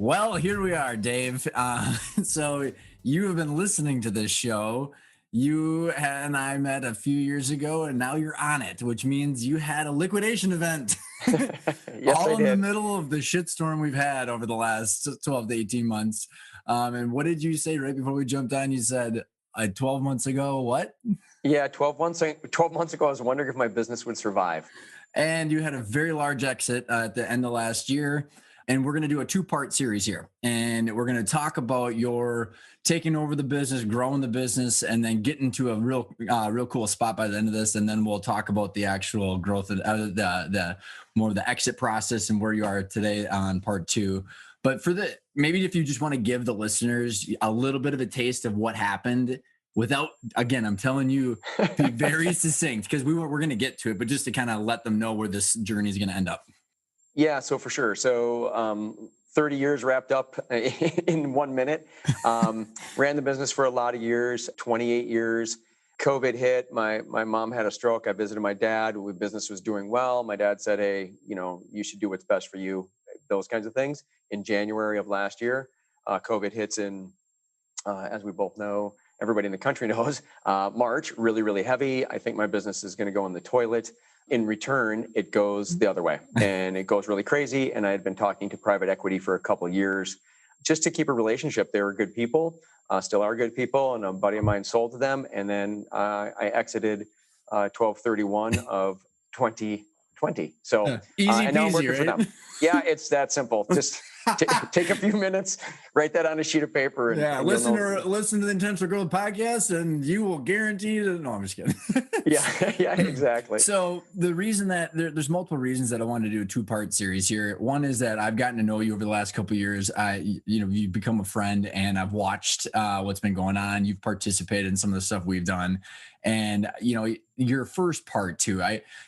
Well, here we are, Dave. So you have been listening to this show. You and I met a few years ago, and now you're on it, which means you had a liquidation event, Yes, I all in the did. middle of the shitstorm we've had over the last 12 to 18 months. And what did you say right before we jumped on? You said 12 months ago, what? Yeah, 12 months ago, I was wondering if my business would survive. And you had a very large exit at the end of last year. And we're going to do a two-part series here. And we're going to talk about your taking over the business, growing the business, and then getting to a real cool spot by the end of this. And then we'll talk about the actual growth of the more of the exit process and where you are today on part two. But maybe if you just want to give the listeners a little bit of a taste of what happened without, again, I'm telling you, be very succinct because we're going to get to it, but just to kind of let them know where this journey is going to end up. Yeah, so for sure. So 30 years wrapped up in 1 minute. Ran the business for a lot of years, 28 years. COVID hit. My mom had a stroke. I visited my dad. The business was doing well. My dad said, "Hey, you should do what's best for you." Those kinds of things. In January of last year, COVID hits in, as we both know, everybody in the country knows, March, really, really heavy. I think my business is going to go in the toilet. In return, it goes the other way and it goes really crazy. And I had been talking to private equity for a couple of years just to keep a relationship. They were good people, still are good people. And a buddy of mine sold to them. And then I exited 12/31 of 2020. So, Easy and now I'm peasy, working for right? them. Yeah, it's that simple. Just take a few minutes, write that on a sheet of paper, and, Yeah, and you'll know. listen to the Intentional Growth podcast, and you will guarantee that. No, I'm just kidding. Yeah, yeah, exactly. So the reason that there's multiple reasons that I wanted to do a two-part series here. One is that I've gotten to know you over the last couple of years. You've become a friend, and I've watched what's been going on. You've participated in some of the stuff we've done, and your first part too.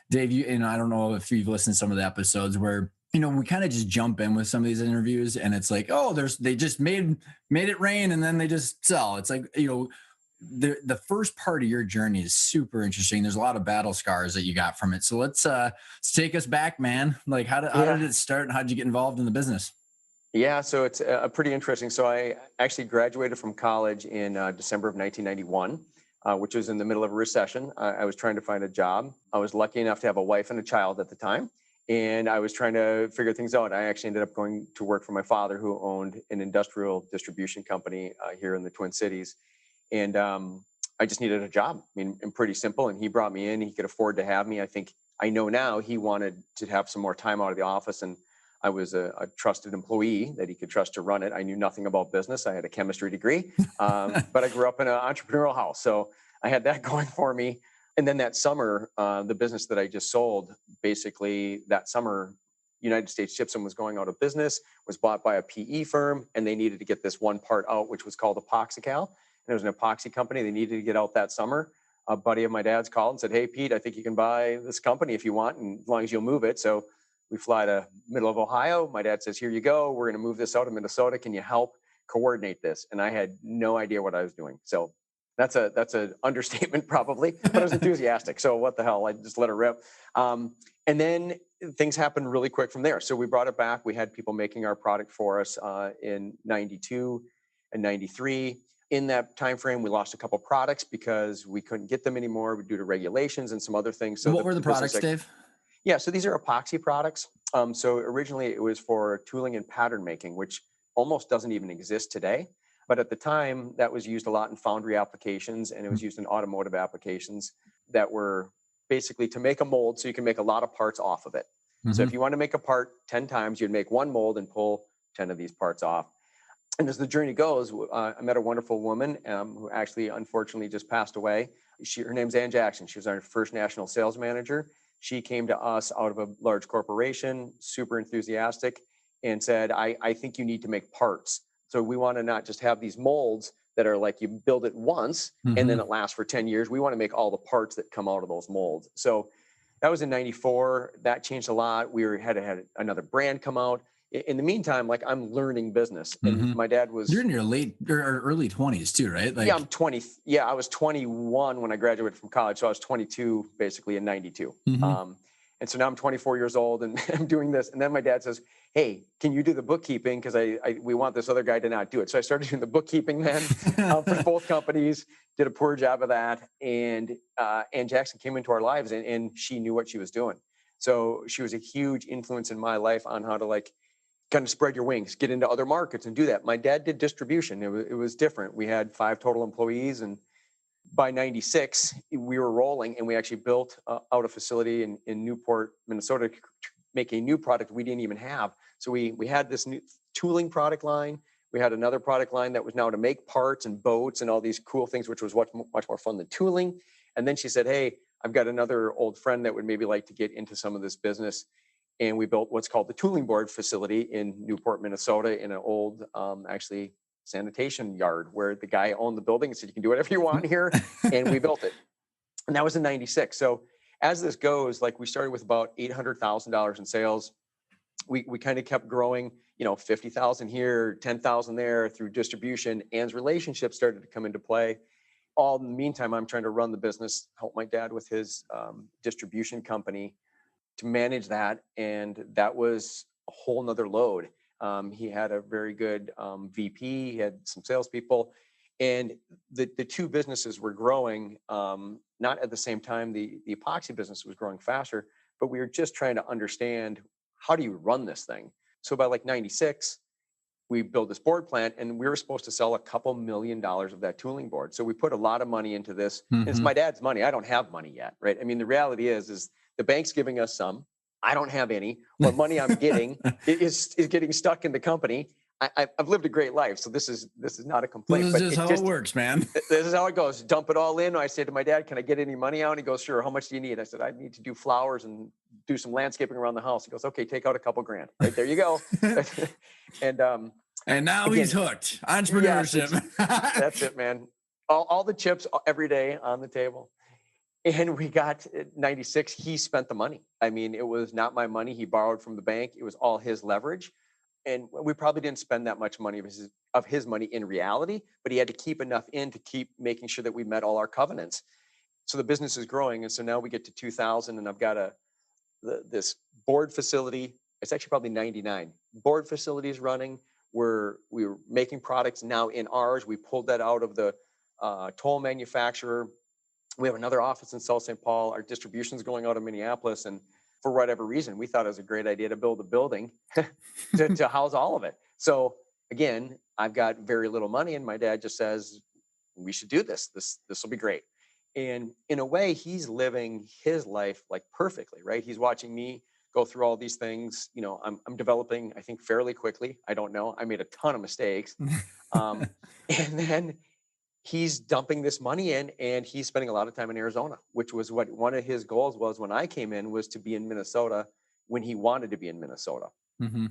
Dave, I don't know if you've listened to some of the episodes where we kind of just jump in with some of these interviews, and it's like, oh, they just made it rain, and then they just sell. It's like the first part of your journey is super interesting. There's a lot of battle scars that you got from it. So let's take us back, man. Like how did it start, and how did you get involved in the business? Yeah, so it's pretty interesting. So I actually graduated from college in December of 1991, which was in the middle of a recession. I was trying to find a job. I was lucky enough to have a wife and a child at the time, and I was trying to figure things out. I actually ended up going to work for my father, who owned an industrial distribution company here in the Twin Cities. And I just needed a job. I mean, and pretty simple. And he brought me in. He could afford to have me. I know now he wanted to have some more time out of the office. And I was a trusted employee that he could trust to run it. I knew nothing about business. I had a chemistry degree, but I grew up in an entrepreneurial house. So I had that going for me. And then that summer, the business that I just sold, basically that summer, United States Gypsum was going out of business, was bought by a PE firm, and they needed to get this one part out, which was called Epoxical. And it was an epoxy company they needed to get out that summer. A buddy of my dad's called and said, "Hey, Pete, I think you can buy this company if you want, and as long as you'll move it." So we fly to middle of Ohio. My dad says, "Here you go. We're going to move this out of Minnesota. Can you help coordinate this?" And I had no idea what I was doing. So that's an understatement probably, but I was enthusiastic. So what the hell? I just let it rip. And then things happened really quick from there. So we brought it back. We had people making our product for us in 92 and 93. In that time frame, we lost a couple products because we couldn't get them anymore due to regulations and some other things. So what were the products, Dave? Yeah, so these are epoxy products. So originally it was for tooling and pattern making, which almost doesn't even exist today. But at the time, that was used a lot in foundry applications, and it was used in automotive applications that were basically to make a mold so you can make a lot of parts off of it. Mm-hmm. So if you want to make a part 10 times, you'd make one mold and pull 10 of these parts off. And as the journey goes, I met a wonderful woman who actually, unfortunately, just passed away. Her name's Ann Jackson. She was our first national sales manager. She came to us out of a large corporation, super enthusiastic, and said, I think you need to make parts. So we want to not just have these molds that are like you build it once and then it lasts for 10 years. We want to make all the parts that come out of those molds. So that was in 94. That changed a lot. We had another brand come out. In the meantime, like I'm learning business, and my dad was. You're in your late or early 20s too, right? Yeah, I'm 20. Yeah, I was 21 when I graduated from college, so I was 22 basically in 92. And so now I'm 24 years old and I'm doing this. And then my dad says, hey, can you do the bookkeeping? Because we want this other guy to not do it. So I started doing the bookkeeping then for both companies, did a poor job of that. And Ann Jackson came into our lives and she knew what she was doing. So she was a huge influence in my life on how to like kind of spread your wings, get into other markets and do that. My dad did distribution. It was different. We had 5 total employees, and by 96, we were rolling, and we actually built out a facility in Newport, Minnesota, to make a new product we didn't even have. So we had this new tooling product line. We had another product line that was now to make parts and boats and all these cool things, which was much more fun than tooling. And then she said, hey, I've got another old friend that would maybe like to get into some of this business. And we built what's called the tooling board facility in Newport, Minnesota, in an old, actually, sanitation yard where the guy owned the building and said, you can do whatever you want here. And we built it. And that was in 96. So as this goes, like we started with about $800,000 in sales. We kind of kept growing, 50,000 here, 10,000 there through distribution. Ann's relationship started to come into play. All in the meantime, I'm trying to run the business, help my dad with his distribution company to manage that. And that was a whole nother load. He had a very good VP, he had some salespeople, and the 2 businesses were growing, not at the same time. The epoxy business was growing faster, but we were just trying to understand, how do you run this thing? So by like 96, we built this board plant, and we were supposed to sell a couple $1 million of that tooling board. So we put a lot of money into this. And it's my dad's money. I don't have money yet, right? I mean, the reality is the bank's giving us some. I don't have any. What money I'm getting is getting stuck in the company. I've lived a great life, so this is not a complaint. This is just how it works, man. This is how it goes. Dump it all in. I say to my dad, "Can I get any money out?" And he goes, "Sure. How much do you need?" I said, "I need to do flowers and do some landscaping around the house." He goes, "Okay, take out a couple grand." Right there, you go. And now again, he's hooked. Entrepreneurship. Yes, that's it, man. All the chips every day on the table. And we got 96. He spent the money. I mean, it was not my money. He borrowed from the bank. It was all his leverage. And we probably didn't spend that much money of his money in reality, but he had to keep enough in to keep making sure that we met all our covenants. So the business is growing. And so now we get to 2000, and I've got this board facility. It's actually probably 99. Board facility is running. We were making products now in ours. We pulled that out of the toll manufacturer. We have another office in South St. Paul. Our distribution is going out of Minneapolis. And for whatever reason, we thought it was a great idea to build a building to house all of it. So again, I've got very little money, and my dad just says, we should do this. This will be great. And in a way, he's living his life like perfectly, right? He's watching me go through all these things. I'm developing, I think, fairly quickly. I don't know. I made a ton of mistakes. And then he's dumping this money in, and he's spending a lot of time in Arizona, which was what one of his goals was when I came in, was to be in Minnesota when he wanted to be in Minnesota. And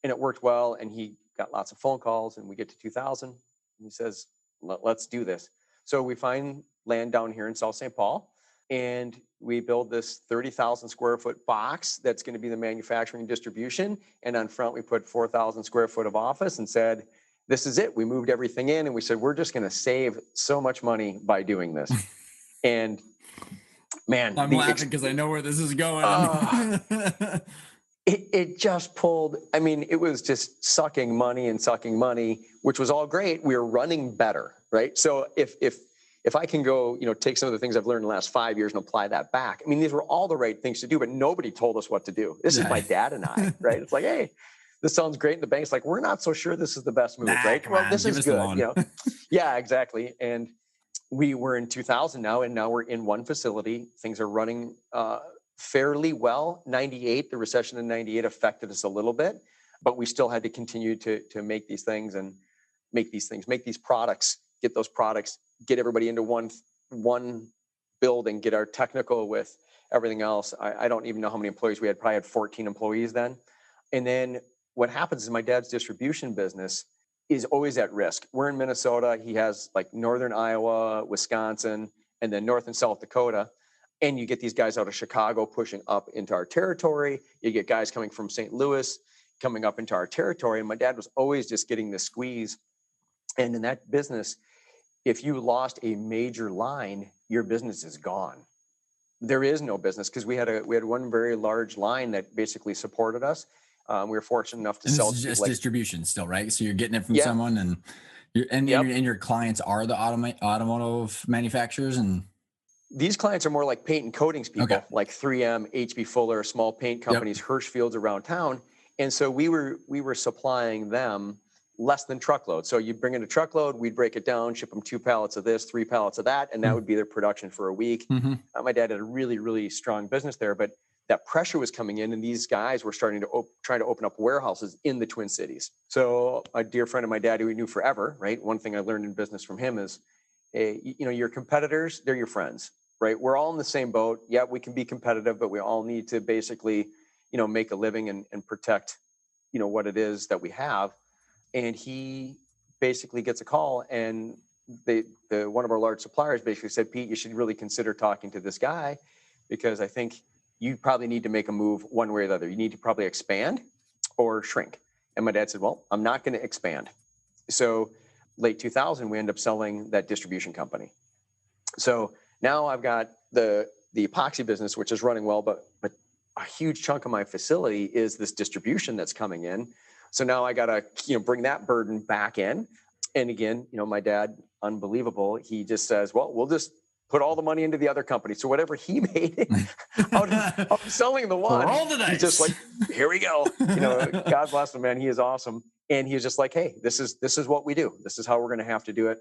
it worked well, and he got lots of phone calls, and we get to 2000, and he says, let's do this. So we find land down here in South St. Paul, and we build this 30,000 square foot box that's going to be the manufacturing and distribution. And on front, we put 4,000 square foot of office, and said, this is it. We moved everything in, and we said, we're just going to save so much money by doing this. And man, I'm laughing because I know where this is going. It just pulled. I mean, it was just sucking money, which was all great. We were running better, right? So if I can go, take some of the things I've learned in the last 5 years and apply that back. I mean, these were all the right things to do, but nobody told us what to do. This is my dad and I, right? It's like, hey, this sounds great. And the bank's like, we're not so sure this is the best move, right? Well, this is good. Yeah, exactly. And we were in 2000 now, and now we're in one facility. Things are running fairly well. 98, the recession in 98 affected us a little bit, but we still had to continue to make these things and make these products, get those products, get everybody into one building, get our technical with everything else. I don't even know how many employees we had. Probably had 14 employees then. And then what happens is my dad's distribution business is always at risk. We're in Minnesota. He has like northern Iowa, Wisconsin, and then North and South Dakota. And you get these guys out of Chicago pushing up into our territory. You get guys coming from St. Louis coming up into our territory. And my dad was always just getting this squeeze. And in that business, if you lost a major line, your business is gone. There is no business because we had one very large line that basically supported us. We were fortunate enough to And this sell is to people just like, distribution still, right? So you're getting it from yeah, someone, and yep. your clients are the automotive manufacturers, and These clients are more like paint and coatings okay, people, like 3M, HB Fuller, small paint yep, companies, Hirschfields around town. And so we were supplying them less than truckload. So you bring in a truckload, we'd break it down, ship them 2 pallets of this, 3 pallets of that, and that would be their production for a week. mm-hmm. My dad had a really, really strong business there, but that pressure was coming in, and these guys were starting to try to open up warehouses in the Twin Cities. So a dear friend of my dad who we knew forever, right? One thing I learned in business from him is, your competitors, they're your friends, right? We're all in the same boat. Yeah, we can be competitive, but we all need to basically, make a living and protect, what it is that we have. And he basically gets a call, and one of our large suppliers basically said, Pete, you should really consider talking to this guy, because I think you probably need to make a move one way or the other. You need to probably expand or shrink. And my dad said, well, I'm not going to expand. So late 2000, we end up selling that distribution company. So now I've got the epoxy business, which is running well, but a huge chunk of my facility is this distribution that's coming in. So now I got to, bring that burden back in. And again, my dad, unbelievable. He just says, well, we'll just put all the money into the other company. So whatever he made out of selling the one, Roll the dice. He's just like, here we go. God bless him, man. He is awesome. And he was just like, hey, this is what we do. This is how we're going to have to do it.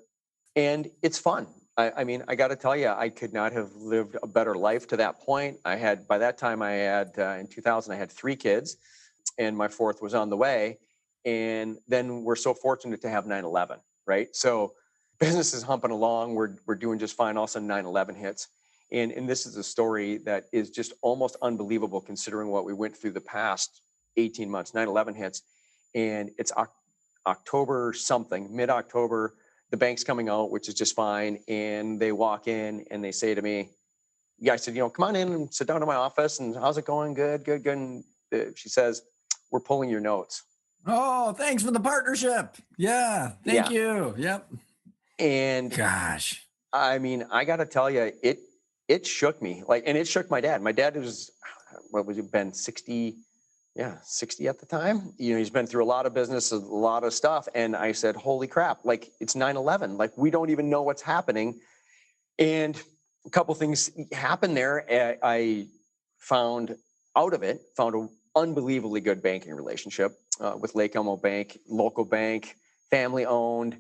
And it's fun. I mean, I got to tell you, I could not have lived a better life to that point. By that time in 2000, I had 3 kids, and my 4th was on the way. And then we're so fortunate to have 9/11, right? So business is humping along. We're doing just fine. All of a sudden 9/11 hits. And this is a story that is just almost unbelievable considering what we went through the past 18 months. 9/11 hits, and it's October something, mid-October. The bank's coming out, which is just fine. And they walk in and they say to me, yeah, I said, come on in and sit down in my office. And how's it going? Good. And she says, we're pulling your notes. Oh, thanks for the partnership. Yeah. Thank you. Yep. And gosh, I mean, I got to tell you, it shook me, and it shook my dad. My dad was, what was it, been 60? Yeah, 60 at the time. He's been through a lot of business, a lot of stuff. And I said, holy crap, it's 9/11. We don't even know what's happening. And a couple things happened there. I found an unbelievably good banking relationship with Lake Elmo Bank, local bank, family owned,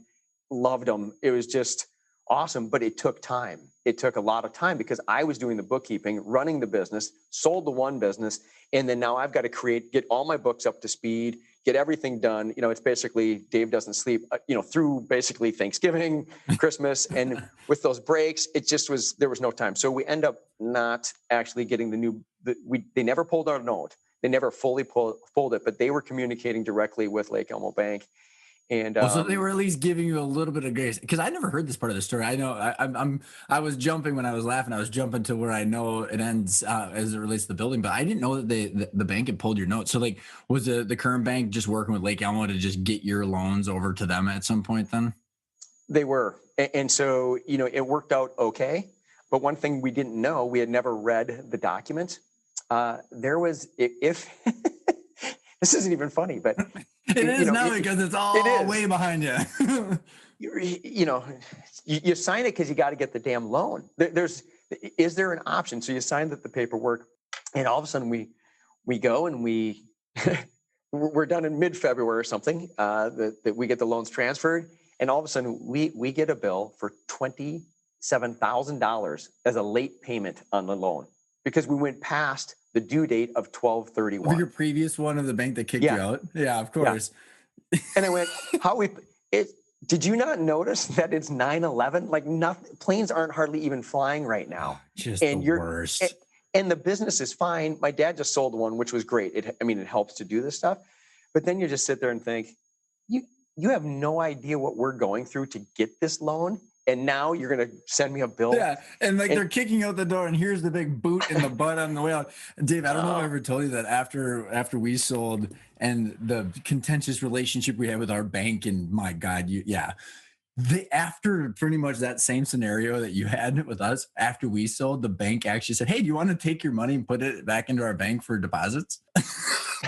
loved them. It was just awesome, but it took time. It took a lot of time because I was doing the bookkeeping, running the business, sold the one business, and then now I've got to get all my books up to speed, get everything done. It's basically Dave doesn't sleep, through basically Thanksgiving, Christmas, and with those breaks, there was no time. So we end up not actually getting they never pulled our note. They never fully pulled it, but they were communicating directly with Lake Elmo Bank. And so they were at least giving you a little bit of grace, because I never heard this part of the story. I know I was jumping when I was laughing. I was jumping to where I know it ends as it relates to the building, but I didn't know that the bank had pulled your note. So was the current bank just working with Lake Elmo to just get your loans over to them at some point then? They were, and so it worked out okay. But one thing we didn't know, we had never read the document. There was if. This isn't even funny, but it is now because it's all way behind you. You sign it because you got to get the damn loan. Is there an option? So you sign the paperwork, and all of a sudden we go and we're done in mid-February or something. That we get the loans transferred, and all of a sudden we get a bill for $27,000 as a late payment on the loan because we went past the due date of 12/31. Your previous one of the bank that kicked you out? Yeah, of course. Yeah. And I went, did you not notice that it's 9/11? Planes aren't hardly even flying right now. Just the worst. And the business is fine. My dad just sold one, which was great. It helps to do this stuff. But then you just sit there and think, you have no idea what we're going through to get this loan. And now you're going to send me a bill. Yeah. And they're kicking out the door, and here's the big boot in the butt on the way out. Dave, I don't know if I ever told you that after we sold and the contentious relationship we had with our bank, and my God, After pretty much that same scenario that you had with us, after we sold, the bank actually said, "Hey, do you want to take your money and put it back into our bank for deposits?"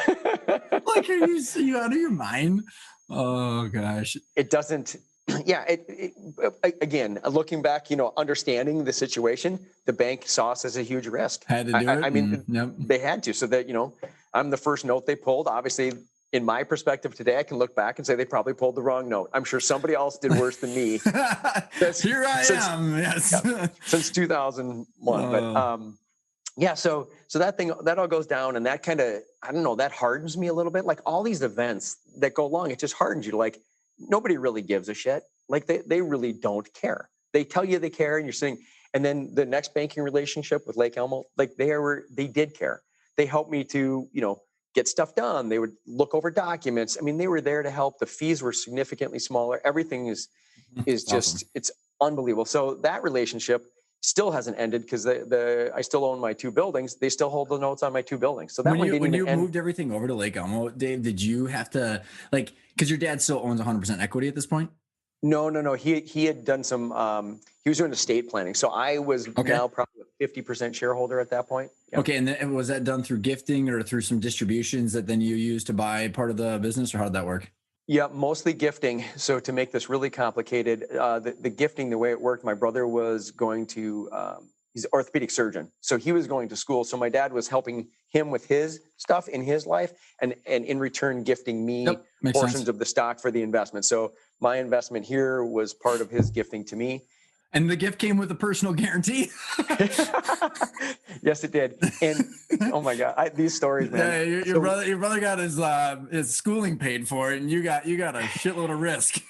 Like, are you out of your mind? Oh gosh, It doesn't, yeah, again, looking back, understanding the situation, the bank saw us as a huge risk. had to I, do I, it. I mean, Yep. they had to, so that, I'm the first note they pulled. Obviously, in my perspective today, I can look back and say they probably pulled the wrong note. I'm sure somebody else did worse than me. That's Here I since am. Yes. yeah, since 2001. But Uh, yeah, so that all goes down, and that kind of, I don't know, that hardens me a little bit. Like all these events that go along, it just hardens you to like, nobody really gives a shit. Like they really don't care. They tell you they care, and you're sitting, and then the next banking relationship with Lake Elmo, like they did care. They helped me to, get stuff done. They would look over documents. I mean, they were there to help. The fees were significantly smaller. Everything is awesome. just, it's unbelievable. So that relationship still hasn't ended because I still own my two buildings. They still hold the notes on my two buildings. So that one didn't When even you end. moved everything over to Lake Elmo, Dave, did you have to like because your dad still owns 100% equity at this point? No, no, no. He had done some. He was doing estate planning. So I was Okay. now probably a 50% shareholder at that point. Yeah. Okay, and then, was that done through gifting or through some distributions that then you used to buy part of the business, or how'd that work? Yeah, mostly gifting. So to make this really complicated, the gifting, the way it worked, my brother was going to, he's an orthopedic surgeon. So he was going to school. So my dad was helping him with his stuff in his life and in return gifting me Yep, makes portions sense. of the stock for the investment. So my investment here was part of his gifting to me. And the gift came with a personal guarantee. Yes, it did. And oh my God, these stories, man. Yeah, So your brother got his schooling paid for it, and you got a shitload of risk.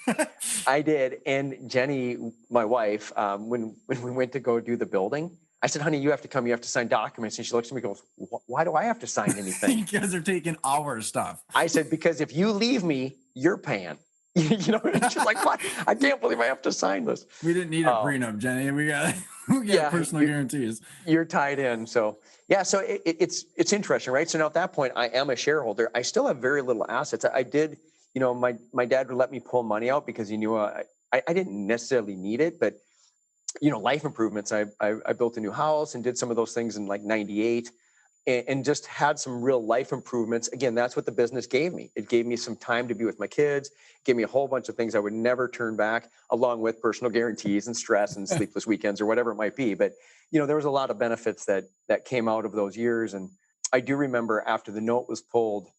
I did. And Jenny, my wife, when we went to go do the building, I said, honey, you have to come. You have to sign documents. And she looks at me and goes, why do I have to sign anything? You guys are taking our stuff. I said, because if you leave me, you're paying. And she's like, what? I can't believe I have to sign this. We didn't need a Oh, prenup, Jenny. We got yeah, personal guarantees. you're tied in. So yeah, so it's interesting, right? So now at that point, I am a shareholder. I still have very little assets. I did, my dad would let me pull money out because he knew I didn't necessarily need it, but life improvements. I built a new house and did some of those things in like '98, and just had some real life improvements. Again, that's what the business gave me. It gave me some time to be with my kids, gave me a whole bunch of things I would never turn back, along with personal guarantees and stress and sleepless weekends or whatever it might be. But there was a lot of benefits that came out of those years. And I do remember after the note was pulled,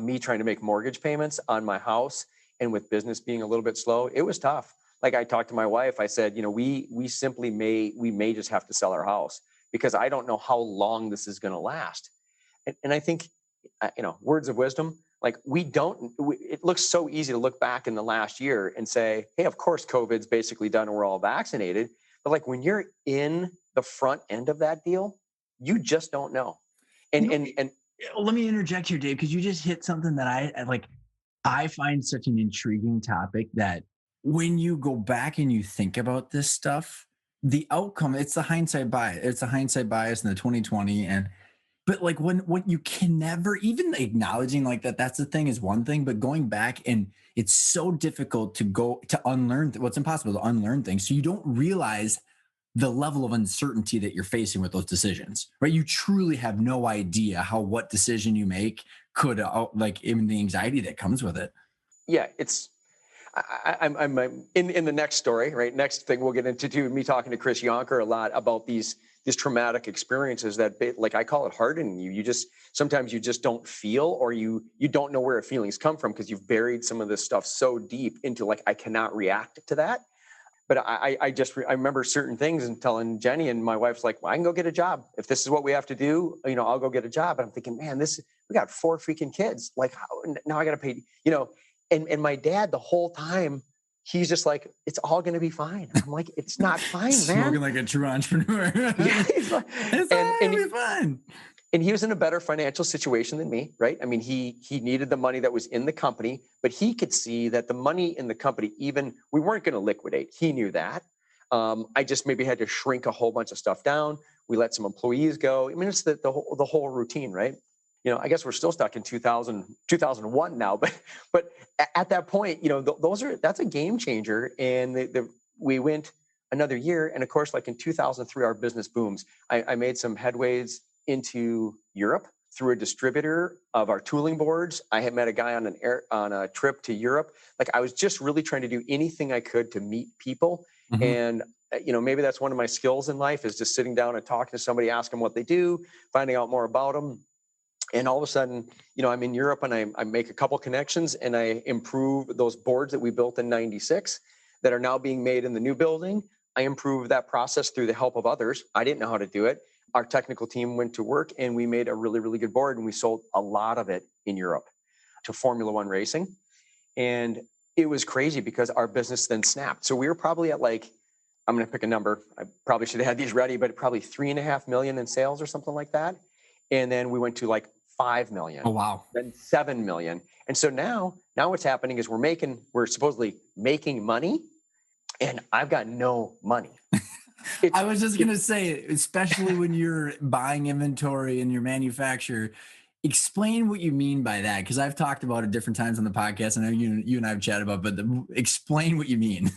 me trying to make mortgage payments on my house, and with business being a little bit slow, it was tough. Like I talked to my wife, I said, we simply may just have to sell our house because I don't know how long this is going to last. And I think, words of wisdom, like it looks so easy to look back in the last year and say, hey, of course, COVID's basically done and we're all vaccinated. But like when you're in the front end of that deal, you just don't know. You And, know, and, and Let me interject here, Dave, because you just hit something that I like. I find such an intriguing topic that when you go back and you think about this stuff, the outcome, it's the hindsight bias. It's the hindsight bias in the 2020. But like when you can never even acknowledging like that's the thing is one thing, but going back and it's so difficult to go to unlearn what's impossible to unlearn things. So you don't realize the level of uncertainty that you're facing with those decisions, right? You truly have no idea how what decision you make could like even the anxiety that comes with it. yeah, I'm in the next story, right? Next thing we'll get into me talking to Chris Yonker a lot about these traumatic experiences that, like I call it, hardening you. Sometimes you just don't feel, or you don't know where feelings come from because you've buried some of this stuff so deep into like I cannot react to that. But I remember certain things and telling Jenny, and my wife's like, well, I can go get a job if this is what we have to do. I'll go get a job. And I'm thinking, man, we got 4 freaking kids. Like now I got to pay. And my dad the whole time, he's just like, it's all going to be fine. I'm like, it's not fine, man. Smoking like a true entrepreneur. Yeah, like, It's all gonna be fine. and he was in a better financial situation than me, right? I mean, he needed the money that was in the company, but he could see that the money in the company, even we weren't going to liquidate. He knew that. I just maybe had to shrink a whole bunch of stuff down. We let some employees go. I mean, it's the whole routine, right? I guess we're still stuck in 2001 now, but at that point, that's a game changer. And we went another year, and of course, like in 2003, our business booms. I made some headways into Europe through a distributor of our tooling boards. I had met a guy on a trip to Europe. Like, I was just really trying to do anything I could to meet people. Mhm. And maybe that's one of my skills in life, is just sitting down and talking to somebody, ask them what they do, finding out more about them. And all of a sudden, I'm in Europe, and I make a couple connections, and I improve those boards that we built in '96 that are now being made in the new building. I improved that process through the help of others. I didn't know how to do it. Our technical team went to work, and we made a really, really good board, and we sold a lot of it in Europe to Formula One racing. And it was crazy because our business then snapped. So we were probably at, like, I'm going to pick a number. I probably should have had these ready, but probably 3.5 million in sales or something like that. And then we went to like 5 million, Oh, wow. then 7 million. And so now what's happening is we're supposedly making money, and I've got no money. I was just going to say, especially when you're buying inventory in your manufacturer, explain what you mean by that. Cause I've talked about it different times on the podcast. I know you and I have chatted about, but explain what you mean.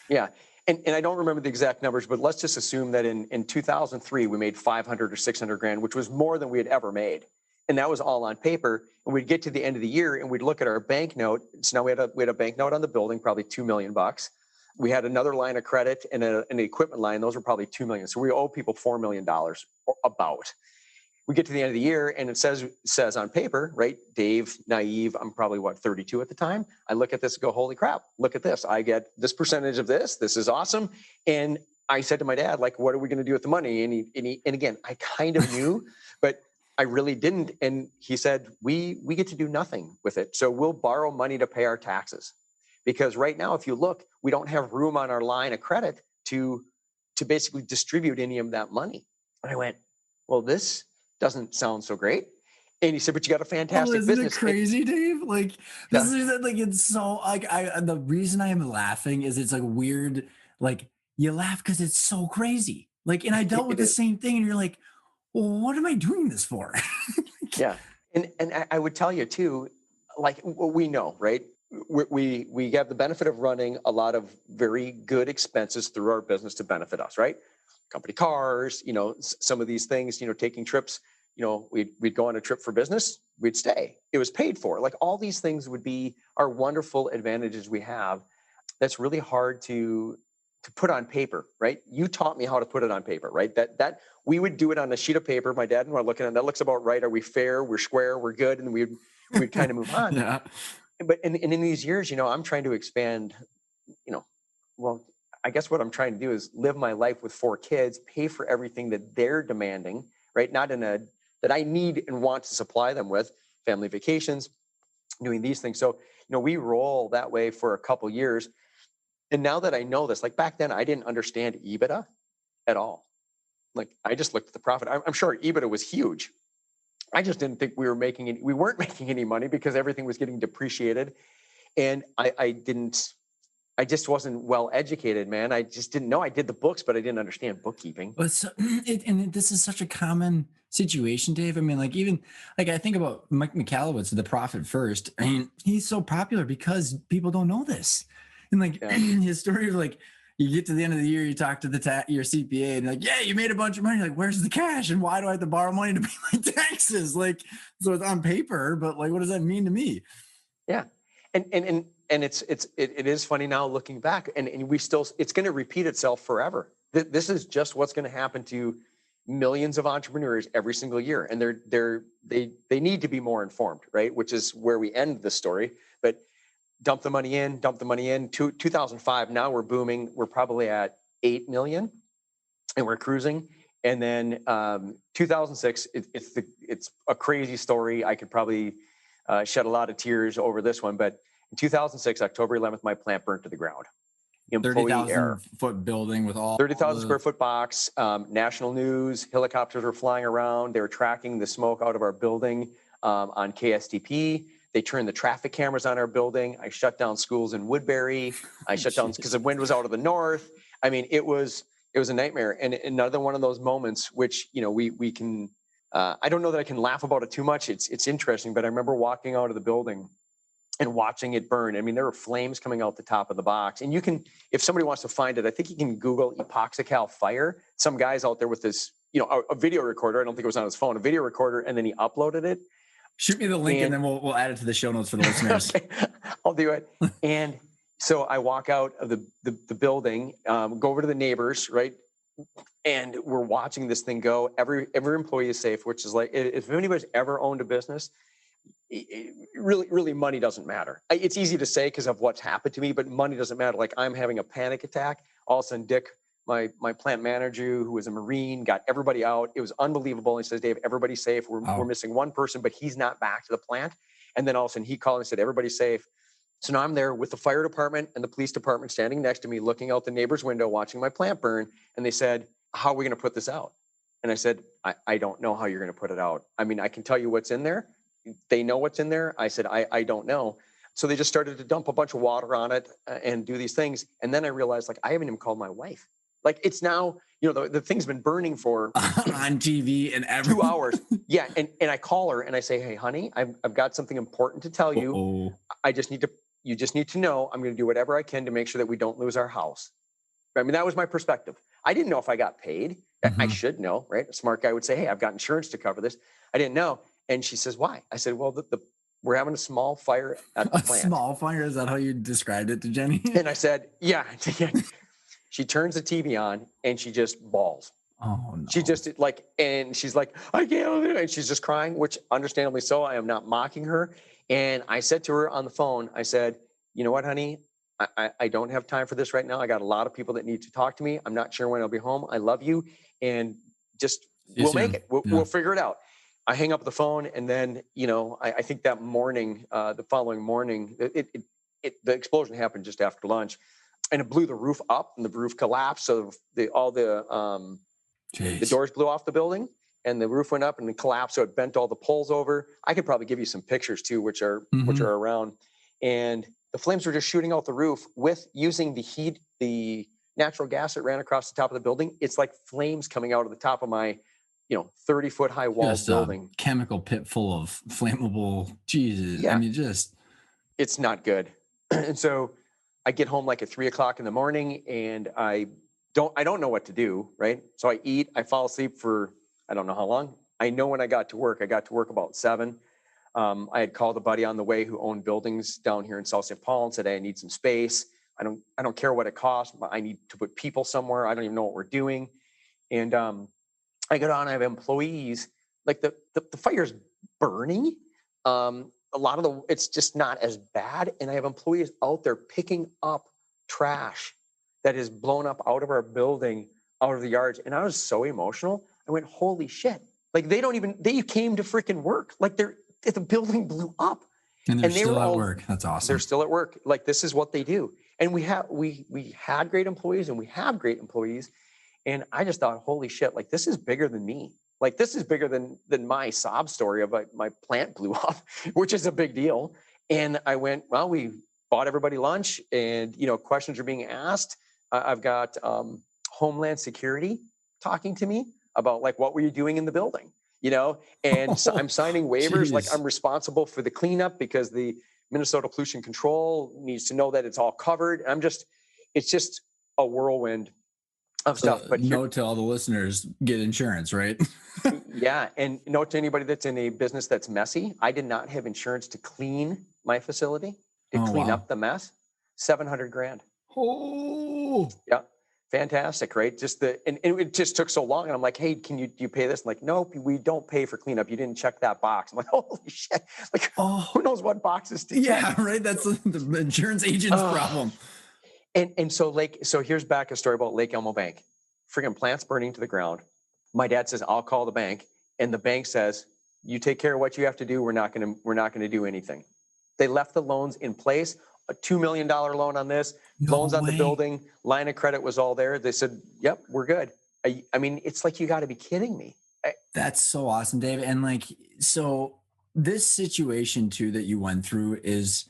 Yeah. And I don't remember the exact numbers, but let's just assume that in 2003, we made 500 or 600 grand, which was more than we had ever made. And that was all on paper. And we'd get to the end of the year, and we'd look at our bank note. So now we had a bank note on the building, probably $2 million. We had another line of credit and an equipment line. Those were probably $2 million. So we owe people $4 million about. We get to the end of the year, and it says on paper, right? Dave, naive, I'm probably 32 at the time. I look at this and go, holy crap, look at this. I get this percentage of this. This is awesome. And I said to my dad, like, what are we going to do with the money? And again, I kind of knew, but I really didn't. And he said, we get to do nothing with it. So we'll borrow money to pay our taxes. Because right now, if you look, we don't have room on our line of credit to basically distribute any of that money. And I went, well, this doesn't sound so great. And he said, but you got a fantastic Isn't business. it crazy, Dave? Like, Yeah. this is like, it's so like, the reason I am laughing is it's like weird. Like, you laugh because it's so crazy. Like, and I dealt with It the is. same thing, and you're like, well, what am I doing this for? Yeah. And I would tell you too, like, we know, right? We have the benefit of running a lot of very good expenses through our business to benefit us, right? Company cars, some of these things, taking trips, we'd go on a trip for business, we'd stay. It was paid for. Like, all these things would be our wonderful advantages we have. That's really hard to put on paper, right? You taught me how to put it on paper, right? That we would do it on a sheet of paper. My dad and I were looking at it, that looks about right. Are we fair? We're square. We're good. And we'd kind of move on. Yeah. But in these years, I'm trying to expand, well, I guess what I'm trying to do is live my life with 4 kids, pay for everything that they're demanding, right? Not that I need and want to supply them with, family vacations, doing these things. So, we roll that way for a couple years. And now that I know this, like, back then, I didn't understand EBITDA at all. Like, I just looked at the profit. I'm sure EBITDA was huge. I just didn't think we weren't making any money because everything was getting depreciated. And I just wasn't well educated, man. I just didn't know. I did the books, but I didn't understand bookkeeping. But so, this is such a common situation, Dave. I mean, like, even like I think about Mike McAllowitz, the Profit First. I mean, he's so popular because people don't know this. And like, Yeah. his story of, like, you get to the end of the year, you talk to your CPA, and like, yeah, you made a bunch of money. Like, where's the cash? And why do I have to borrow money to pay my taxes? Like, so it's on paper, but like, what does that mean to me? Yeah. And it is funny now looking back, and it's going to repeat itself forever. This is just what's going to happen to millions of entrepreneurs every single year. And they need to be more informed, right? Which is where we end the story. But dump the money in. 2005, now we're booming. We're probably at 8 million, and we're cruising. And then 2006, it's a crazy story. I could probably shed a lot of tears over this one, but in 2006, October 11th, my plant burnt to the ground. Employee 30,000 error. foot building with all 30,000 square foot box, national news, helicopters were flying around. They were tracking the smoke out of our building on KSTP. They turned the traffic cameras on our building. I shut down schools in Woodbury. I shut down because the wind was out of the north. I mean, it was a nightmare. And another one of those moments, which, we can I don't know that I can laugh about it too much. It's interesting, but I remember walking out of the building and watching it burn. I mean, there were flames coming out the top of the box. And you can, if somebody wants to find it, I think you can Google epoxical fire. Some guy's out there with this, a video recorder. I don't think it was on his phone, a video recorder, and then he uploaded it. Shoot me the link and then we'll add it to the show notes for the listeners. Okay, I'll do it. And so I walk out of the building, go over to the neighbors, right? And we're watching this thing go. Every employee is safe, which is like, if anybody's ever owned a business, really money doesn't matter. It's easy to say because of what's happened to me, but money doesn't matter. Like, I'm having a panic attack. All of a sudden, Dick, my plant manager, who was a Marine, got everybody out. It was unbelievable. He says, Dave, everybody's safe. We're missing one person, but he's not back to the plant. And then all of a sudden he called and said, everybody's safe. So now I'm there with the fire department and the police department standing next to me, looking out the neighbor's window, watching my plant burn. And they said, how are we going to put this out? And I said, I don't know how you're going to put it out. I mean, I can tell you what's in there. They know what's in there. I said, I don't know. So they just started to dump a bunch of water on it and do these things. And then I realized, like, I haven't even called my wife. Like, it's now, the thing's been burning for on TV and everything. 2 hours. Yeah. And I call her and I say, hey, honey, I've got something important to tell you. You just need to know I'm going to do whatever I can to make sure that we don't lose our house. I mean, that was my perspective. I didn't know if I got paid. Mm-hmm. I should know, right? A smart guy would say, hey, I've got insurance to cover this. I didn't know. And she says, why? I said, well, we're having a small fire at the plant. Small fire? Is that how you described it to Jenny? And I said, yeah. She turns the TV on and she just bawls. Oh, no. She just and she's like, I can't, and she's just crying, which understandably so. I am not mocking her. And I said to her on the phone, I said, you know what, honey? I don't have time for this right now. I got a lot of people that need to talk to me. I'm not sure when I'll be home. I love you. And just, we'll make it. We'll figure it out. I hang up the phone. And then, I think that morning, the following morning, the explosion happened just after lunch. And it blew the roof up and the roof collapsed. So all the doors blew off the building and the roof went up and it collapsed. So it bent all the poles over. I could probably give you some pictures too, which are around. And the flames were just shooting out the roof with using the heat, the natural gas that ran across the top of the building. It's like flames coming out of the top of my, 30-foot high wall building. Chemical pit full of flammable. Jesus. Yeah. I mean, it's not good. And so I get home like at 3:00 in the morning and I don't know what to do. Right. So I eat, I fall asleep for, I don't know how long. I know when I got to work about 7. I had called a buddy on the way who owned buildings down here in South St. Paul and said, hey, I need some space. I don't care what it costs, but I need to put people somewhere. I don't even know what we're doing. And I go down, I have employees, like the fire's burning. A lot of it's just not as bad. And I have employees out there picking up trash that is blown up out of our building, out of the yards. And I was so emotional. I went, holy shit. Like they came to freaking work. Like the building blew up. And they still at work. That's awesome. They're still at work. Like this is what they do. And we had great employees and we have great employees. And I just thought, holy shit, like this is bigger than me. Like this is bigger than my sob story of like my plant blew up, which is a big deal. And I went, well, we bought everybody lunch and, questions are being asked. I've got Homeland Security talking to me about like, what were you doing in the building? And so I'm signing waivers. Like I'm responsible for the cleanup because the Minnesota Pollution Control needs to know that it's all covered. It's just a whirlwind of stuff. But note to all the listeners, get insurance, right? Yeah. And note to anybody that's in a business that's messy. I did not have insurance to clean my facility, to clean up the mess. $700,000. Oh, yeah. Fantastic, right? And it just took so long. And I'm like, hey, do you pay this? I'm like, nope, we don't pay for cleanup. You didn't check that box. I'm like, holy shit. Like, who knows what boxes to check? Yeah, right. That's the insurance agent's problem. And so here's back a story about Lake Elmo Bank. Friggin' plants burning to the ground. My dad says, I'll call the bank. And the bank says, you take care of what you have to do. We're not gonna do anything. They left the loans in place. A $2 million loan on this, loans on the building, line of credit was all there. They said, yep, we're good. I mean, it's like, you got to be kidding me. That's so awesome, Dave. And so this situation too, that you went through is,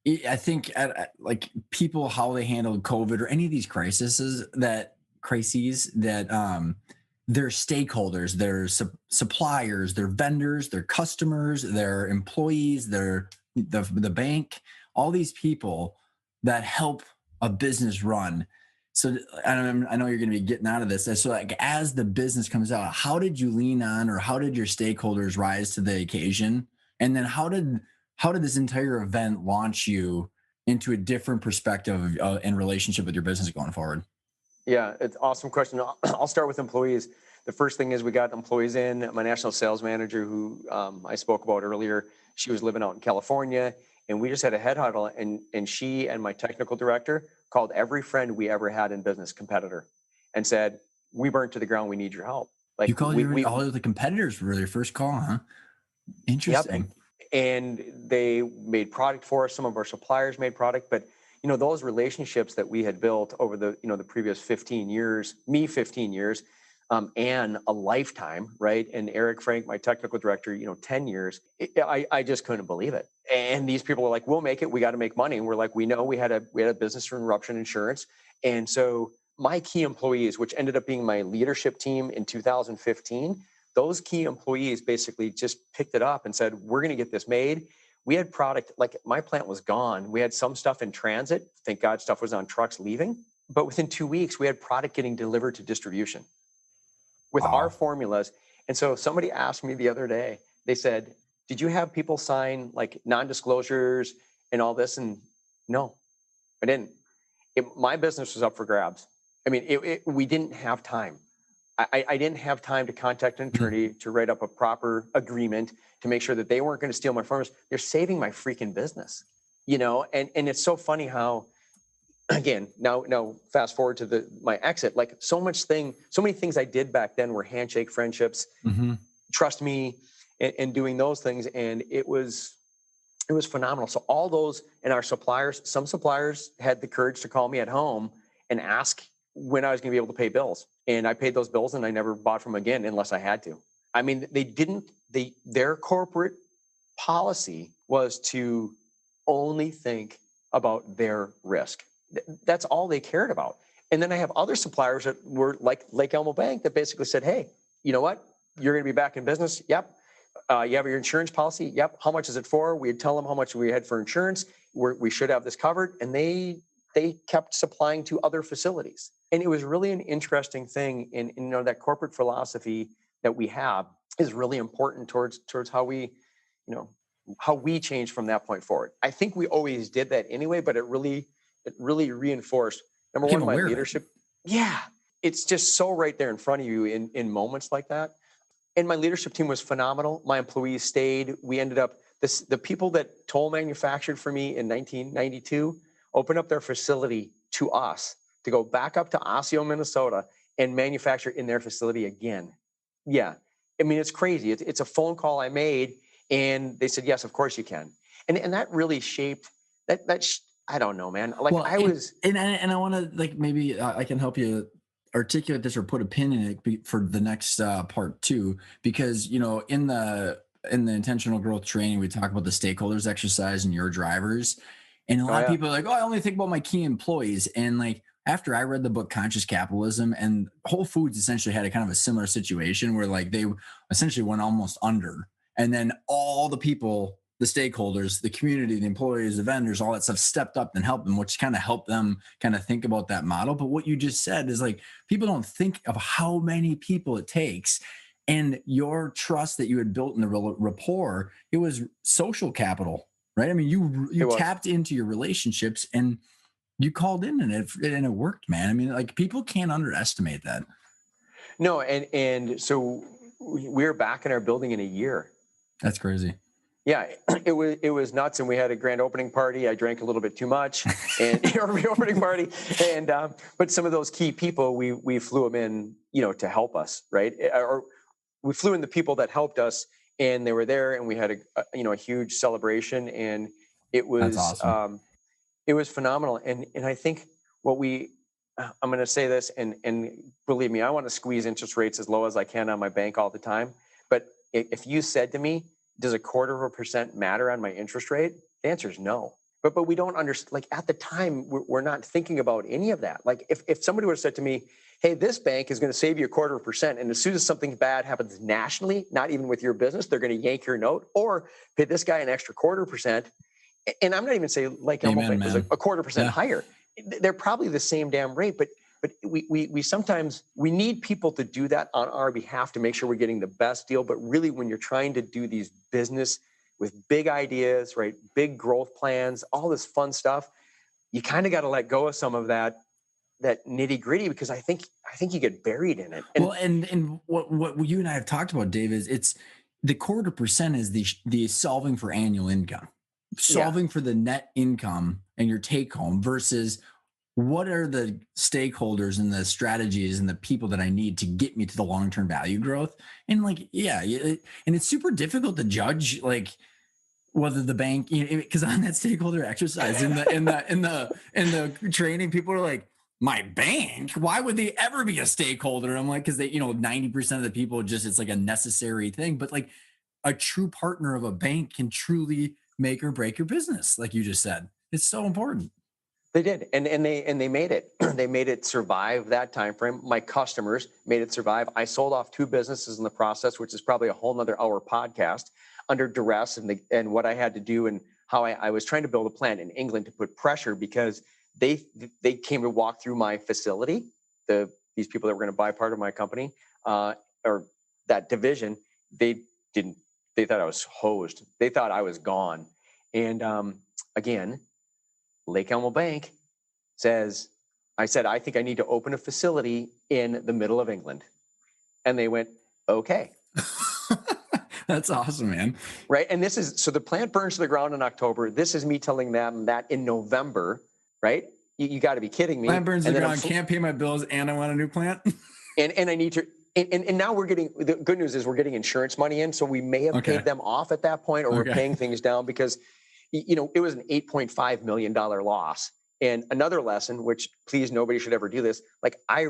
I think like people, how they handled COVID or any of these crises that their stakeholders, their suppliers, their vendors, their customers, their employees, the bank, all these people that help a business run. So I know you're going to be getting out of this. So like as the business comes out, how did you lean on, or how did your stakeholders rise to the occasion? And then how did this entire event launch you into a different perspective and relationship with your business going forward? Yeah, it's an awesome question. I'll start with employees. The first thing is we got employees in. My national sales manager, who I spoke about earlier, she was living out in California, and we just had a head huddle. And she and my technical director called every friend we ever had in business competitor, and said, "We burnt to the ground. We need your help." You Like called all of the competitors for your first call, huh? yep. Interesting. And they made product for us. Some of our suppliers made product, but those relationships that we had built over the previous 15 years, me 15 years, and a lifetime, right? And Eric Frank, my technical director, 10 years. I just couldn't believe it. And these people were like, "We'll make it. We got to make money." And we're like, "We know we had a business interruption insurance." And so my key employees, which ended up being my leadership team in 2015, those key employees basically just picked it up and said, "We're going to get this made." We had product, like my plant was gone. We had some stuff in transit. Thank God stuff was on trucks leaving. But within 2 weeks, we had product getting delivered to distribution with our Wow. formulas. And so somebody asked me the other day, they said, "Did you have people sign like non-disclosures and all this?" And no, I didn't. My business was up for grabs. I mean, we didn't have time. I didn't have time to contact an Mhm. attorney to write up a proper agreement to make sure that they weren't going to steal my formulas. They're saving my freaking business, and it's so funny how, again, now fast forward to my exit, like so many things I did back then were handshake friendships, Mhm. trust me, and doing those things. And it was phenomenal. So all those, and our suppliers, some suppliers had the courage to call me at home and ask when I was going to be able to pay bills. And I paid those bills and I never bought from them again unless I had to. I mean, their corporate policy was to only think about their risk. That's all they cared about. And then I have other suppliers that were like Lake Elmo Bank that basically said, "Hey, you know what? You're going to be back in business. Yep. You have your insurance policy. Yep. How much is it for?" We'd tell them how much we had for insurance. We should have this covered. And they kept supplying to other facilities. And it was really an interesting thing. And that corporate philosophy that we have is really important towards how you know, how we change from that point forward. I think we always did that anyway, but it really reinforced, number Became one, my aware of it. leadership. Yeah. It's just so right there in front of you in moments like that. And my leadership team was phenomenal. My employees stayed. We ended up, the people that toll manufactured for me in 1992 opened up their facility to us to go back up to Osseo, Minnesota and manufacture in their facility again. Yeah. I mean, it's crazy. It's a phone call I made and they said, "Yes, of course you can." And that really shaped I don't know, man. Like Well, I was, and I want to, like, maybe I can help you articulate this or put a pin in it for the next part too, because in the intentional growth training we talk about the stakeholders exercise and your drivers, and a oh lot of yeah, people are like, "Oh, I only think about my key employees," and like after I read the book Conscious Capitalism, and Whole Foods essentially had a kind of a similar situation where like they essentially went almost under, and then all the people, the stakeholders, the community, the employees, the vendors, all that stuff stepped up and helped them, which kind of helped them kind of think about that model. But what you just said is like people don't think of how many people it takes. And your trust that you had built in the rapport, it was social capital, right? I mean, you it was. tapped into your relationships and you called in, and it worked, man. I mean, like people can't underestimate that. No, and so we're back in our building in a year. That's crazy. Yeah, it was nuts, and we had a grand opening party. I drank a little bit too much, and opening party, and but some of those key people, we flew them in, to help us, right? Or we flew in the people that helped us, and they were there, and we had a huge celebration, and it That's was awesome. it was phenomenal. And I think what I'm going to say this, and believe me, I want to squeeze interest rates as low as I can on my bank all the time. But if you said to me, "Does a 0.25% matter on my interest rate?" The answer is no. but we don't understand. Like at the time, we're not thinking about any of that. Like if somebody would have said to me, hey, this bank is going to save you 0.25%, and as soon as something bad happens nationally, not even with your business, they're going to yank your note or pay this guy an extra 0.25%. And I'm not even saying like Elmo Bank was a 0.25% higher. They're probably the same damn rate, but we sometimes we need people to do that on our behalf to make sure we're getting the best deal. But really, when you're trying to do these business with big ideas, right, big growth plans, all this fun stuff, you kind of got to let go of some of that nitty gritty, because I think you get buried in it. And what you and I have talked about, Dave, is it's the 0.25% is the solving for annual income, solving for the net income and your take home versus what are the stakeholders and the strategies and the people that I need to get me to the long-term value growth. And like, and it's super difficult to judge like whether the bank, because on that stakeholder exercise in the training, people are like, my bank, why would they ever be a stakeholder? I'm like, because they, 90% of the people just, it's like a necessary thing. But like a true partner of a bank can truly make or break your business, like you just said. It's so important. They did, and they made it. They made it survive that time frame. My customers made it survive. I sold off 2 businesses in the process, which is probably a whole nother hour podcast, under duress, and what I had to do, and how I was trying to build a plan in England to put pressure, because they came to walk through my facility. These people that were going to buy part of my company or that division, they thought I was hosed. They thought I was gone. And again, Lake Elmo Bank I said, I think I need to open a facility in the middle of England. And they went, okay. That's awesome, man. Right. And so the plant burns to the ground in October. This is me telling them that in November, right? You got to be kidding me. Plant burns to the ground, can't pay my bills, and I want a new plant. and I need to, and now the good news is we're getting insurance money in. So we may have paid them off at that point, or we're paying things down, because it was an $8.5 million loss. And another lesson, which please nobody should ever do this. Like I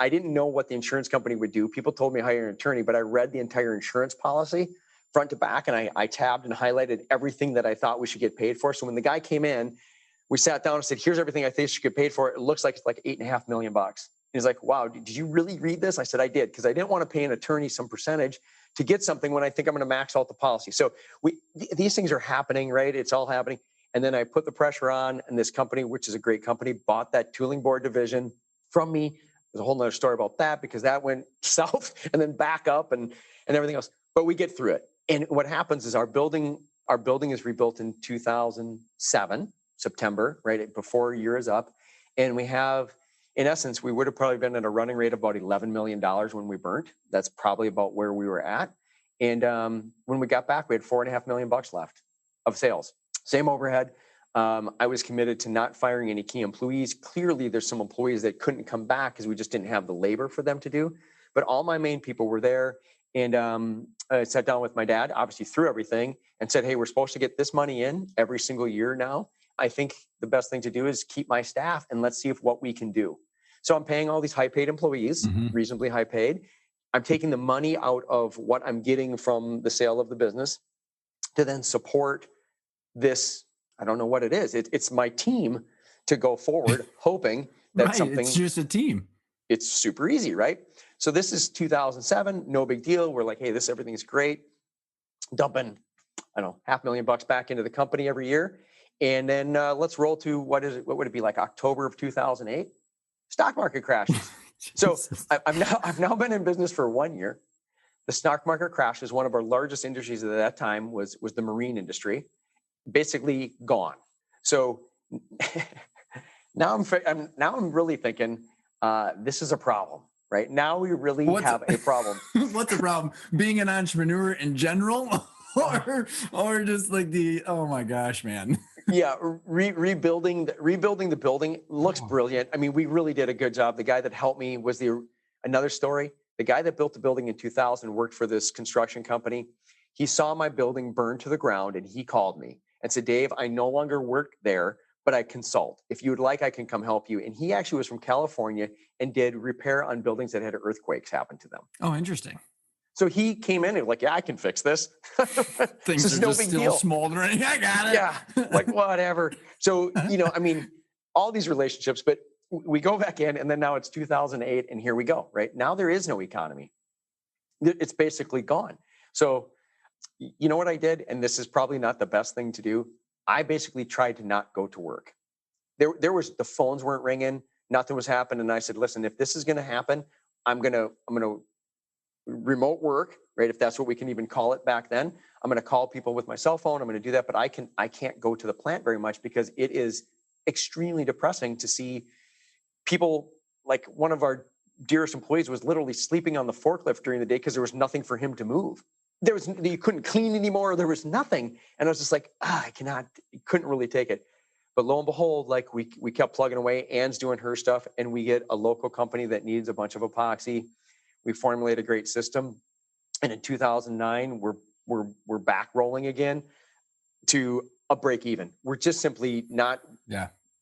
didn't know what the insurance company would do. People told me hire an attorney, but I read the entire insurance policy front to back, and I tabbed and highlighted everything that I thought we should get paid for. So when the guy came in, we sat down and said, here's everything I think you should get paid for. It looks like it's like $8.5 million. He's like, wow, did you really read this? I said, I did, because I didn't want to pay an attorney some percentage to get something when I think I'm going to max out the policy. So these things are happening, right? It's all happening. And then I put the pressure on, and this company, which is a great company, bought that tooling board division from me. There's a whole nother story about that, because that went south and then back up and everything else. But we get through it. And what happens is our building is rebuilt in 2007, September, right before a year is up. And we have, in essence, we would have probably been at a running rate of about $11 million when we burnt. That's probably about where we were at. And when we got back, we had $4.5 million left of sales. Same overhead. I was committed to not firing any key employees. Clearly, there's some employees that couldn't come back because we just didn't have the labor for them to do. But all my main people were there. And I sat down with my dad, obviously through everything, and said, hey, we're supposed to get this money in every single year now. I think the best thing to do is keep my staff, and let's see what we can do. So I'm paying all these high-paid employees, reasonably high-paid. I'm taking the money out of what I'm getting from the sale of the business to then support this. I don't know what it is. It's my team to go forward, hoping that something. It's just a team. It's super easy, right? So this is 2007, no big deal. We're like, hey, everything's great. Dumping, $500,000 back into the company every year. And then let's roll to what would it be, like October of 2008? Stock market crashes. So I've now been in business for 1 year. The stock market crashes. One of our largest industries at that time was the marine industry, basically gone. So now I'm really thinking this is a problem. Right now, we really have a problem. What's the problem? Being an entrepreneur in general, or just like oh my gosh, man. Yeah, rebuilding the building looks brilliant. I mean, we really did a good job. The guy that helped me was another story. The guy that built the building in 2000 worked for this construction company. He saw my building burn to the ground, and he called me and said, Dave, I no longer work there, but I consult. If you would like, I can come help you. And he actually was from California and did repair on buildings that had earthquakes happen to them. Oh, interesting. So he came in and like, yeah, I can fix this. Things This is are no just big still deal. smoldering. I got it. Yeah, like whatever. So, I mean, all these relationships, but we go back in and then now it's 2008 and here we go, right? Now there is no economy. It's basically gone. So, you know what I did? And this is probably not the best thing to do. I basically tried to not go to work. There was, the phones weren't ringing, nothing was happening. And I said, listen, if this is going to happen, I'm going to remote work, right? If that's what we can even call it back then, I'm going to call people with my cell phone. I'm going to do that, but I can't go to the plant very much because it is extremely depressing to see people. Like one of our dearest employees was literally sleeping on the forklift during the day because there was nothing for him to move. You couldn't clean anymore. There was nothing. And I was just like, couldn't really take it. But lo and behold, like we kept plugging away. Ann's doing her stuff and we get a local company that needs a bunch of epoxy. We formulate a great system. And in 2009, we're back rolling again to a break even. We're just simply not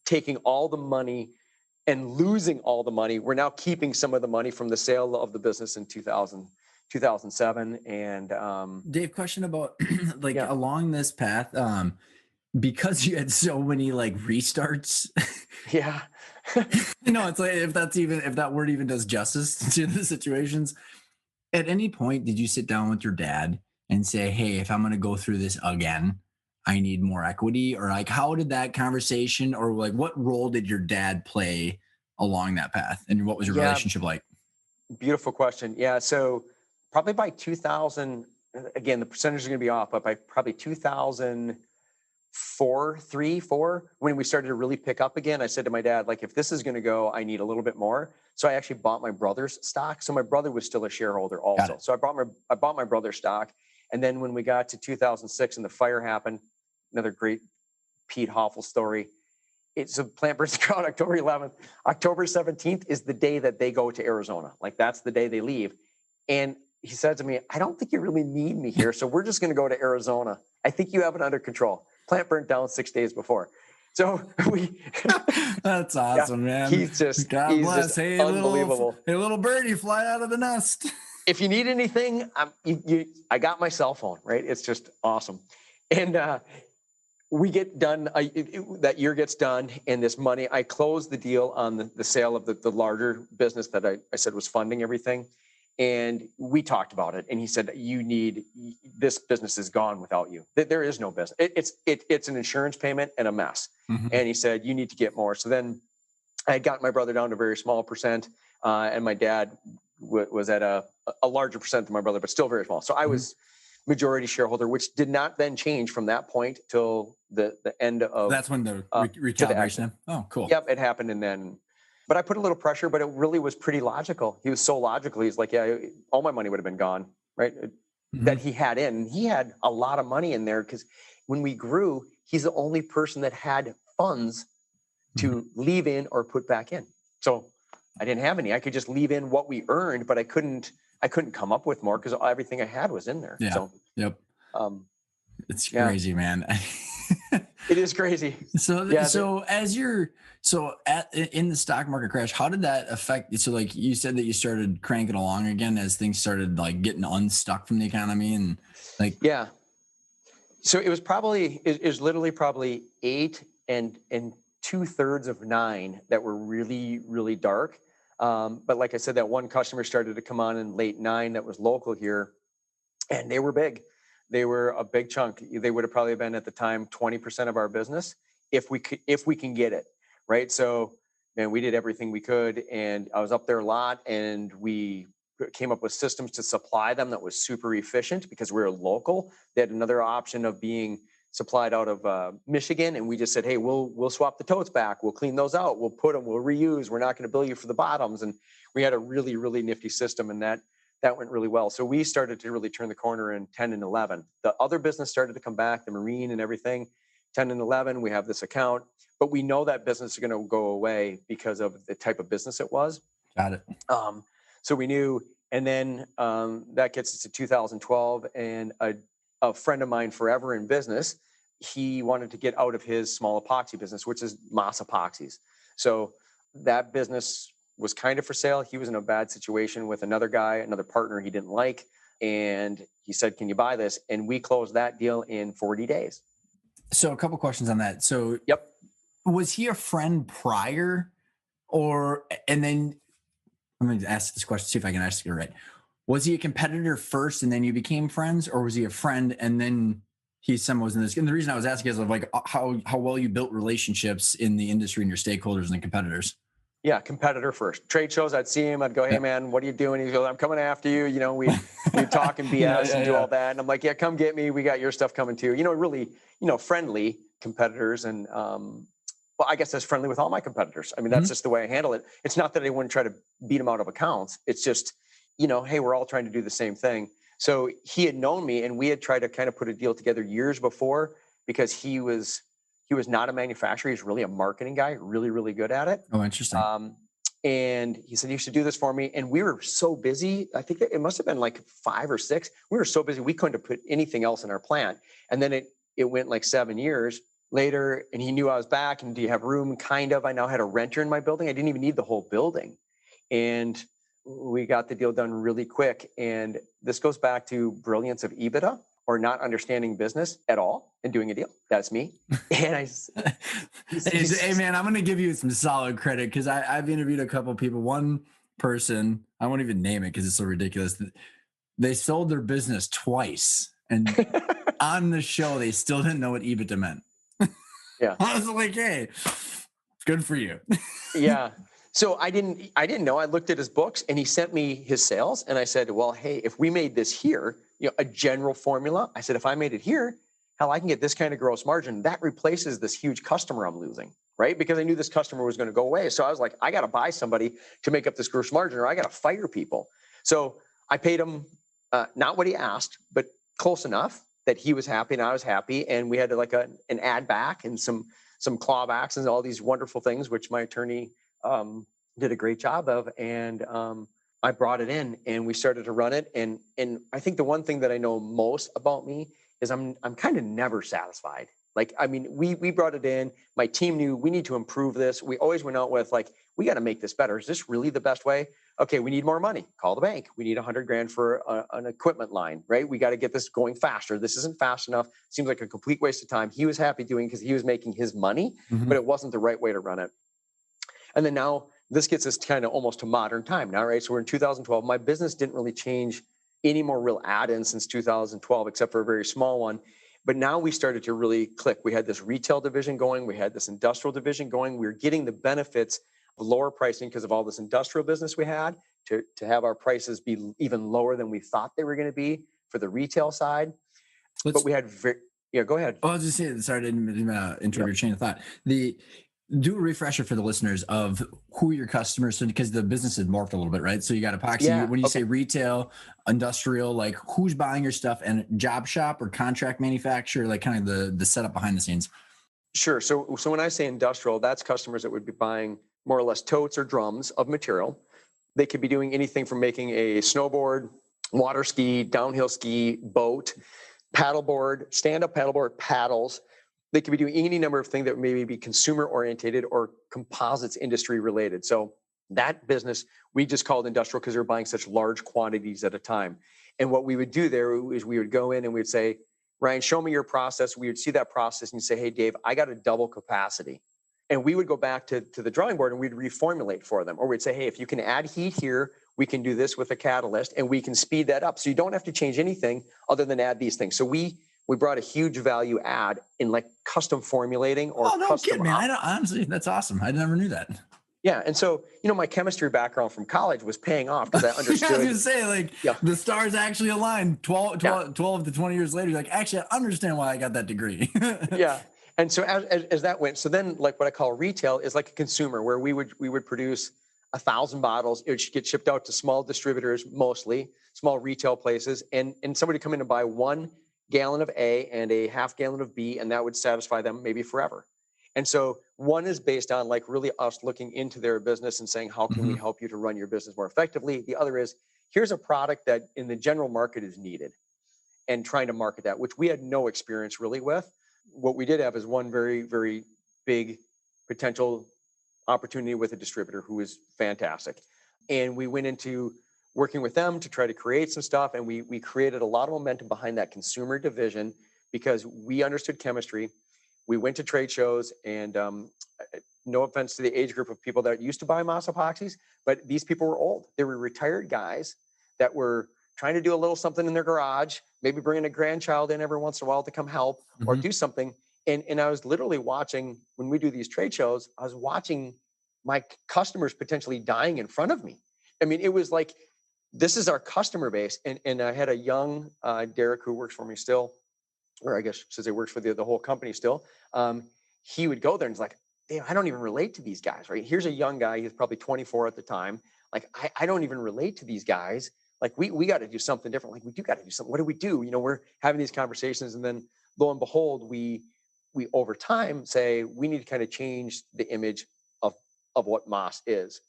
taking all the money and losing all the money. We're now keeping some of the money from the sale of the business in 2007. And Dave, question about along this path, because you had so many like restarts. Yeah. It's like if that word even does justice to the situations. At any point, did you sit down with your dad and say, hey, if I'm going to go through this again, I need more equity? Or like, how did that conversation, or like, what role did your dad play along that path? And what was your relationship like? Beautiful question. Yeah. So probably by 2000, again, the percentage is going to be off, but by probably 2004, 3, 4, when we started to really pick up again, I said to my dad, like, if this is going to go, I need a little bit more. So I actually bought my brother's stock. So my brother was still a shareholder also. So I bought my brother's stock. And then when we got to 2006 and the fire happened, another great Pete Hoeffel story. It's a plant burns ground October 11th. October 17th is the day that they go to Arizona. Like that's the day they leave. And he said to me, I don't think you really need me here. So we're just going to go to Arizona. I think you have it under control. Plant burnt down 6 days before. So that's awesome, man. He's just Hey, unbelievable. Little birdie, fly out of the nest. If you need anything, I got my cell phone, right? It's just awesome. And we get done, that year gets done, and this money, I closed the deal on the sale of the larger business that I said was funding everything. And we talked about it. And he said, this business is gone without you. There is no business. It's an insurance payment and a mess. Mm-hmm. And he said, you need to get more. So then I had gotten my brother down to a very small percent. And my dad was at a larger percent than my brother, but still very small. So I was majority shareholder, which did not then change from that point till the end of. That's when the recalibration. Oh, cool. Yep, it happened, and then. But I put a little pressure, but it really was pretty logical. He was so logical. He's like, yeah, all my money would have been gone, right? Mm-hmm. That he had in. And he had a lot of money in there because when we grew, he's the only person that had funds to leave in or put back in. So I didn't have any. I could just leave in what we earned, but I couldn't come up with more because everything I had was in there. Yeah. So, yep. It's crazy, man. It is crazy. So in the stock market crash, how did that affect you? So like you said that you started cranking along again as things started like getting unstuck from the economy and like. Yeah. So it was literally probably 8 and 2/3 of 9 that were really, really dark. But like I said, that one customer started to come on in late 9 that was local here, and they were big. They were a big chunk. They would have probably been at the time 20% of our business if we can get it, right? So, man, we did everything we could, and I was up there a lot, and we came up with systems to supply them that was super efficient because we were local. They had another option of being supplied out of Michigan, and we just said, hey, we'll swap the totes back. We'll clean those out. We'll put them. We'll reuse. We're not going to bill you for the bottoms. And we had a really, really nifty system, and that went really well. So we started to really turn the corner in 10 and 11. The other business started to come back, the marine and everything. 10 and 11, we have this account, but we know that business is going to go away because of the type of business it was. Got it. So we knew, and then that gets us to 2012, and a friend of mine forever in business, he wanted to get out of his small epoxy business, which is Moss Epoxies. So that business was kind of for sale. He was in a bad situation with another partner he didn't like. And he said, can you buy this? And we closed that deal in 40 days. So a couple questions on that. So Yep. was he a friend prior, or and then I'm going to ask this question, see if I can ask it right. Was he a competitor first and then you became friends, or was he a friend and then someone was in this? And the reason I was asking is of like how well you built relationships in the industry and your stakeholders and competitors. Yeah, competitor first. Trade shows, I'd see him. I'd go, hey, man, what are you doing? He goes, I'm coming after you. We'd talk and BS and do all that. And I'm like, yeah, come get me. We got your stuff coming too. Really, friendly competitors. And, well, I guess that's friendly with all my competitors. I mean, that's just the way I handle it. It's not that I wouldn't try to beat them out of accounts. It's just, hey, we're all trying to do the same thing. So he had known me, and we had tried to kind of put a deal together years before, because he was not a manufacturer. He's really a marketing guy, really, really good at it. Oh, interesting. And he said, you should do this for me. And we were so busy. I think it must have been like 5 or 6. We were so busy, we couldn't have put anything else in our plant. And then it went like 7 years later, and he knew I was back. And do you have room? Kind of. I now had a renter in my building. I didn't even need the whole building. And we got the deal done really quick. And this goes back to brilliance of EBITDA, or not understanding business at all and doing a deal. That's me. And hey man, I'm going to give you some solid credit, because I've interviewed a couple of people. One person, I won't even name it because it's so ridiculous. They sold their business twice, and on the show, they still didn't know what EBITDA meant. Yeah. I was like, hey, good for you. Yeah. So I didn't know. I looked at his books, and he sent me his sales, and I said, well, hey, if we made this here, a general formula, I said, if I made it here, hell, I can get this kind of gross margin. That replaces this huge customer I'm losing, right? Because I knew this customer was going to go away. So I was like, I got to buy somebody to make up this gross margin, or I got to fire people. So I paid him not what he asked, but close enough that he was happy and I was happy. And we had an add back and some clawbacks and all these wonderful things, which my attorney did a great job of. And I brought it in, and we started to run it. And I think the one thing that I know most about me is I'm kind of never satisfied. Like, I mean, we brought it in. My team knew we need to improve this. We always went out with like, we got to make this better. Is this really the best way? Okay, we need more money. Call the bank. We need $100,000 for an equipment line, right? We got to get this going faster. This isn't fast enough. Seems like a complete waste of time. He was happy doing it because he was making his money, but it wasn't the right way to run it. And then now this gets us kind of almost to modern time now, right? So we're in 2012. My business didn't really change any more real add-ins since 2012, except for a very small one. But now we started to really click. We had this retail division going. We had this industrial division going. We were getting the benefits of lower pricing because of all this industrial business we had, to have our prices be even lower than we thought they were going to be for the retail side. But we had go ahead. Well, I was just saying, sorry, I didn't interrupt your chain of thought. Do a refresher for the listeners of who your customers, so because the business has morphed a little bit, right? So you got epoxy. When you say retail, industrial, like who's buying your stuff, and job shop or contract manufacturer, like kind of the setup behind the scenes. Sure. So when I say industrial, that's customers that would be buying more or less totes or drums of material. They could be doing anything from making a snowboard, water ski, downhill ski, boat, paddleboard, stand-up paddleboard, paddles. They could be doing any number of things that maybe be consumer orientated or composites industry related. So that business we just called industrial because they're buying such large quantities at a time. And what we would do there is we would go in and we'd say, Ryan, show me your process. We would see that process and say, hey, Dave, I got a double capacity. And we would go back to the drawing board and we'd reformulate for them. Or we'd say, hey, if you can add heat here, we can do this with a catalyst and we can speed that up. So you don't have to change anything other than add these things. So we brought a huge value add in like custom formulating or custom. Man. I don't, honestly, that's awesome. I never knew that. Yeah. And so, my chemistry background from college was paying off because I understood. I was going to say, the stars actually aligned 12 to 20 years later. Like, actually, I understand why I got that degree. Yeah. And so as that went, so then like what I call retail is like a consumer where we would produce 1,000 bottles. It would get shipped out to small distributors, mostly small retail places. And somebody come in and buy 1 gallon of A and a half gallon of B, and that would satisfy them maybe forever. And so one is based on like really us looking into their business and saying, how can we help you to run your business more effectively? The other is, here's a product that in the general market is needed, and trying to market that, which we had no experience really with. What we did have is one very, very big potential opportunity with a distributor who is fantastic. And we went into working with them to try to create some stuff. And we created a lot of momentum behind that consumer division because we understood chemistry. We went to trade shows, and no offense to the age group of people that used to buy Moss epoxies, but these people were old. They were retired guys that were trying to do a little something in their garage, maybe bringing a grandchild in every once in a while to come help or do something. And I was literally watching, when we do these trade shows, I was watching my customers potentially dying in front of me. I mean, it was like, this is our customer base. And I had a young Derek who works for me still, or I guess since he works for the whole company still. He would go there and he's like, damn, I don't even relate to these guys, right? Here's a young guy, he was probably 24 at the time. Like, I don't even relate to these guys. Like, we got to do something different. Like, we do got to do something. What do we do? You know, we're having these conversations, and then lo and behold, we over time say we need to kind of change the image of what Moss is.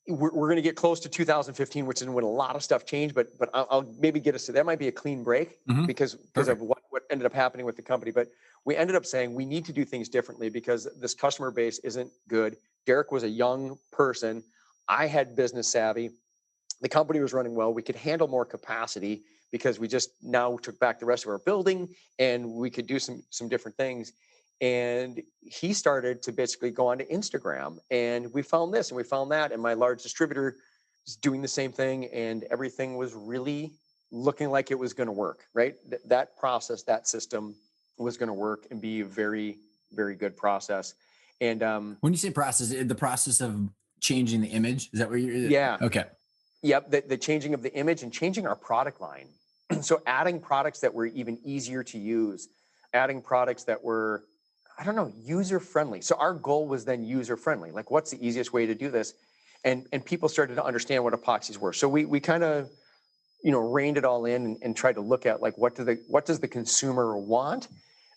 We're going to get close to 2015, which is when a lot of stuff changed, but I'll maybe get us to that. Might be a clean break because of what ended up happening with the company. But we ended up saying we need to do things differently because this customer base isn't good. Derek was a young person. I had business savvy. The company was running well. We could handle more capacity because we just now took back the rest of our building and we could do some different things. And he started to basically go onto Instagram, and we found this and we found that. And my large distributor is doing the same thing, and everything was really looking like it was going to work, right? That process, that system was going to work and be a very, very good process. And when you say process, the process of changing the image, is that what you're? Yeah. Okay. Yep. The changing of the image and changing our product line. So adding products that were even easier to use, adding products that were, I don't know, user friendly. So our goal was then user friendly. Like, what's the easiest way to do this? And people started to understand what epoxies were. So we kind of, reined it all in and tried to look at, like, what does the consumer want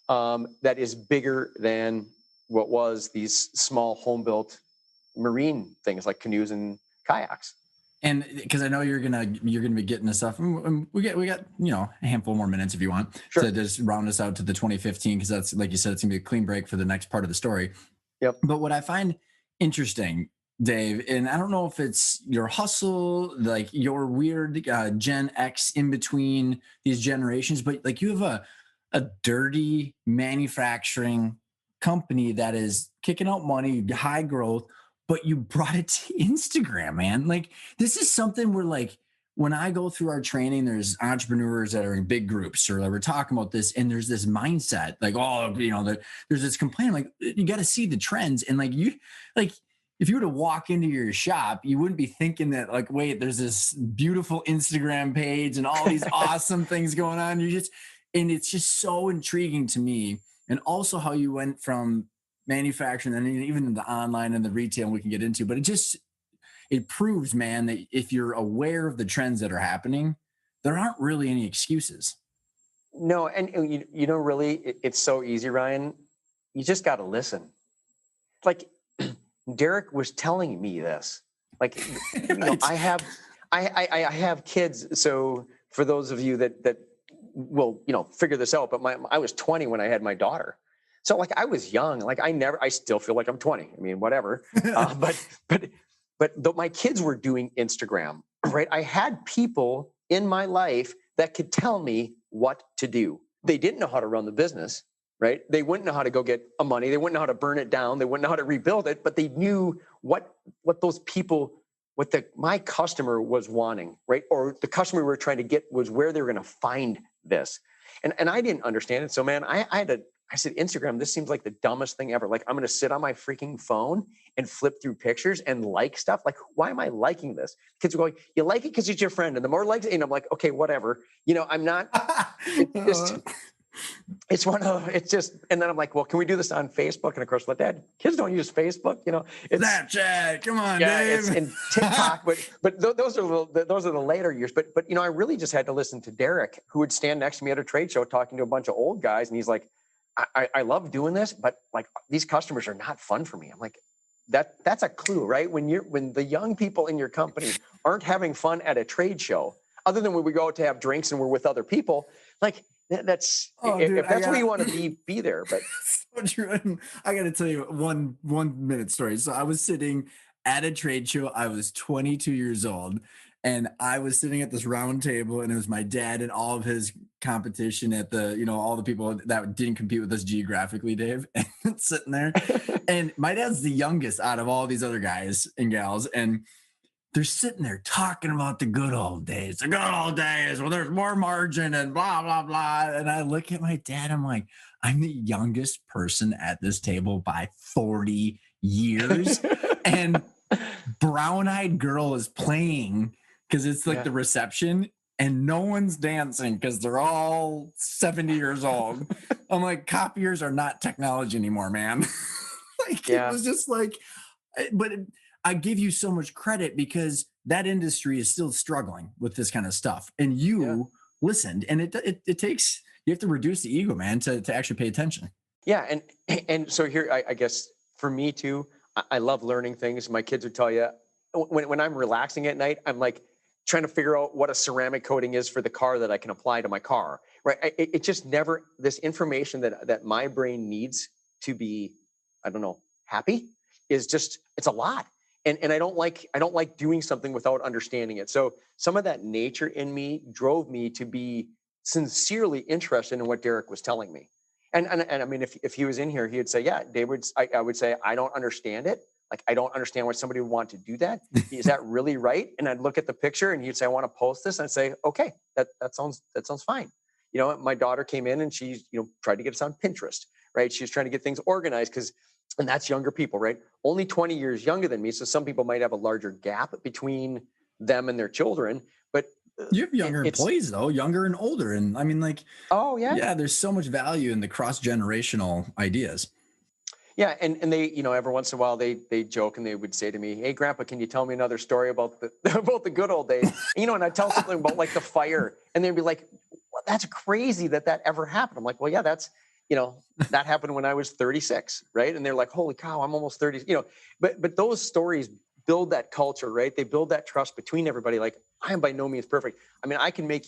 that is bigger than what was these small home built marine things like canoes and kayaks. And because I know you're gonna be getting this stuff, and we got a handful more minutes if you want to just round us out to the 2015, because that's, like you said, it's gonna be a clean break for the next part of the story. Yep. But what I find interesting, Dave, and I don't know if it's your hustle, like your weird Gen X in between these generations, but like you have a dirty manufacturing company that is kicking out money, high growth, but you brought it to Instagram, man. Like, this is something where, like, when I go through our training, there's entrepreneurs that are in big groups, or like we're talking about this, and there's this mindset, like, oh, there's this complaint, like, you got to see the trends. And like, if you were to walk into your shop, you wouldn't be thinking that, like, wait, there's this beautiful Instagram page and all these awesome things going on. And it's just so intriguing to me. And also how you went from manufacturing and even in the online and the retail we can get into, but it proves, man, that if you're aware of the trends that are happening, there aren't really any excuses. No. And really, it's so easy, Ryan. You just got to listen. Like, Derek was telling me this, like, right. I have kids. So for those of you that will, figure this out, but I was 20 when I had my daughter. So, like, I was young. Like, I still feel like I'm 20. I mean, whatever. But my kids were doing Instagram, right? I had people in my life that could tell me what to do. They didn't know how to run the business, right? They wouldn't know how to go get money. They wouldn't know how to burn it down. They wouldn't know how to rebuild it, but they knew what those people, my customer was wanting, right? Or the customer we were trying to get was where they were going to find this. And I didn't understand it. So, man, I said, Instagram, this seems like the dumbest thing ever. Like, I'm going to sit on my freaking phone and flip through pictures and like stuff. Like, why am I liking this? Kids are going, you like it because it's your friend. And the more likes, and I'm like, okay, whatever. I'm not, it's just, and then I'm like, well, can we do this on Facebook? And of course, Dad, kids don't use Facebook. It's Snapchat. Come on, yeah, Dave. It's in TikTok, but those are the later years. But I really just had to listen to Derek, who would stand next to me at a trade show talking to a bunch of old guys, and he's like, I love doing this, but, like, these customers are not fun for me. I'm like, that's a clue, right? When the young people in your company aren't having fun at a trade show, other than when we go out to have drinks and we're with other people, like, that's if that's where you want to be there. But so true. I got to tell you one minute story. So I was sitting at a trade show. I was 22 years old, And I was sitting at this round table, and it was my dad and all of his competition at the, all the people that didn't compete with us geographically, Dave, and sitting there. And my dad's the youngest out of all these other guys and gals. And they're sitting there talking about the good old days, the good old days. Well, there's more margin and blah, blah, blah. And I look at my dad, I'm like, I'm the youngest person at this table by 40 years. And Brown Eyed Girl is playing because it's like the reception, and no one's dancing because they're all 70 years old. I'm like, copiers are not technology anymore, man. It was just like, but I give you so much credit because that industry is still struggling with this kind of stuff. And you listened, and it takes, you have to reduce the ego, man, to actually pay attention. Yeah. And so here, I guess for me too, I love learning things. My kids would tell you when I'm relaxing at night, I'm like trying to figure out what a ceramic coating is for the car that I can apply to my car. Right. It just never, this information that my brain needs to be, I don't know, happy is just, it's a lot. And I don't like doing something without understanding it. So some of that nature in me drove me to be sincerely interested in what Derek was telling me. And I mean, if he was in here, he'd say, yeah, David, I would say, I don't understand it. Like, I don't understand why somebody would want to do that. Is that really right? And I'd look at the picture, and he'd say, I want to post this. And I'd say, okay, that sounds fine. My daughter came in, and she, tried to get us on Pinterest, right? She was trying to get things organized and that's younger people, right? Only 20 years younger than me. So some people might have a larger gap between them and their children, but you have younger employees though, younger and older. And I mean, like, oh yeah, there's so much value in the cross-generational ideas. Yeah. And they, every once in a while they joke, and they would say to me, hey, Grandpa, can you tell me another story about the good old days? And I tell something about like the fire, and they'd be like, well, that's crazy that ever happened. I'm like, well, yeah, that's, that happened when I was 36. Right. And they're like, holy cow, I'm almost 30, but those stories build that culture, right? They build that trust between everybody. Like, I am by no means perfect. I mean, I can make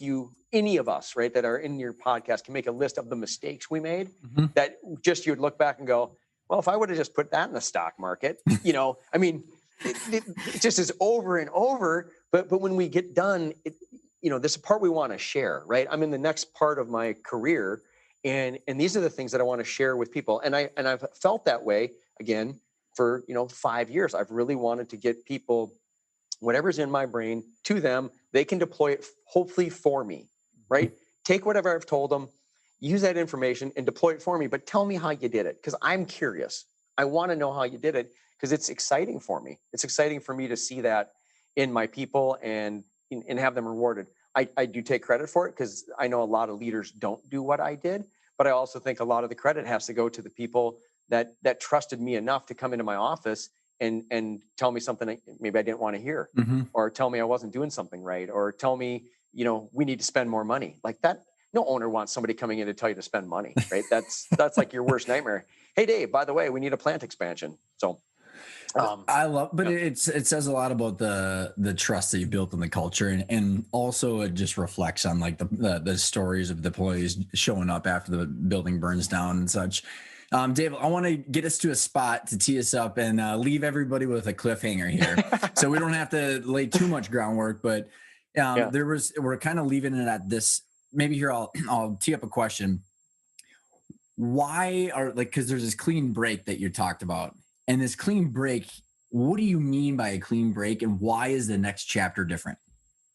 any of us, right, that are in your podcast can make a list of the mistakes we made that just you'd look back and go, well, if I would have just put that in the stock market, I mean, it just is over and over. But when we get done, this is a part we want to share, right? I'm in the next part of my career, and these are the things that I want to share with people. And I've felt that way again for 5 years. I've really wanted to get people whatever's in my brain to them. They can deploy it hopefully for me, right? Take whatever I've told them, use that information and deploy it for me, but tell me how you did it, because I'm curious. I want to know how you did it, because it's exciting for me. It's exciting for me to see that in my people and have them rewarded. I do take credit for it, because I know a lot of leaders don't do what I did, but I also think a lot of the credit has to go to the people that trusted me enough to come into my office and tell me something maybe I didn't want to hear, or tell me I wasn't doing something right, or tell me, we need to spend more money. Like that. No owner wants somebody coming in to tell you to spend money, right? That's like your worst nightmare. Hey, Dave, by the way, we need a plant expansion. So I love, but it says a lot about the trust that you built in the culture, and also it just reflects on like the stories of the employees showing up after the building burns down and such. Dave, I want to get us to a spot to tee us up and leave everybody with a cliffhanger here, so we don't have to lay too much groundwork. But we're kind of leaving it at this. Maybe here I'll tee up a question. Why because there's this clean break that you talked about, and this clean break, what do you mean by a clean break, and why is the next chapter different?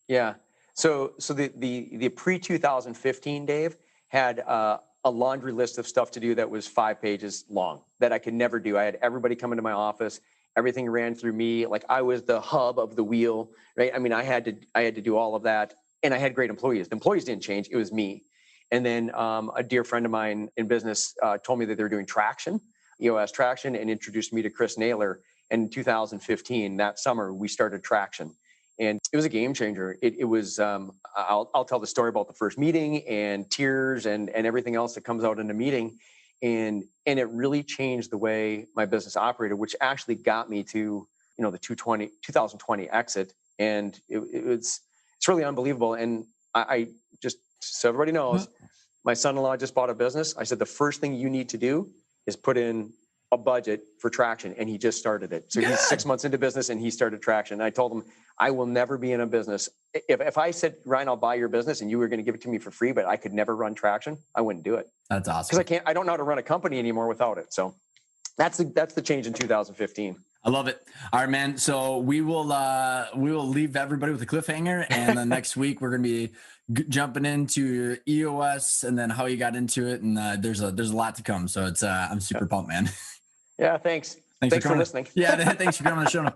Yeah. So the pre-2015 Dave had a laundry list of stuff to do that was 5 pages long that I could never do. I had everybody come into my office. Everything ran through me. Like I was the hub of the wheel, right? I mean, I had to do all of that. And I had great employees. The employees didn't change. It was me. And then a dear friend of mine in business told me that they were doing traction, EOS traction, and introduced me to Chris Naylor. And in 2015, that summer, we started traction. And it was a game changer. It was, I'll tell the story about the first meeting and tears and everything else that comes out in a meeting. And it really changed the way my business operated, which actually got me to, the 2020 exit. And it's really unbelievable. And I just, so everybody knows, my son-in-law just bought a business. I said, the first thing you need to do is put in a budget for traction. And he just started it. So he's 6 months into business and he started traction. And I told him, I will never be in a business. If I said, Ryan, I'll buy your business and you were going to give it to me for free, but I could never run traction, I wouldn't do it. That's Because awesome. I don't know how to run a company anymore without it. So that's the change in 2015. I love it. All right, man. So we will leave everybody with a cliffhanger, and then next week we're going to be jumping into EOS and then how you got into it. And there's a lot to come. So it's I'm super pumped, man. Yeah, thanks. Thanks For coming. listening. Yeah, thanks for coming on the show.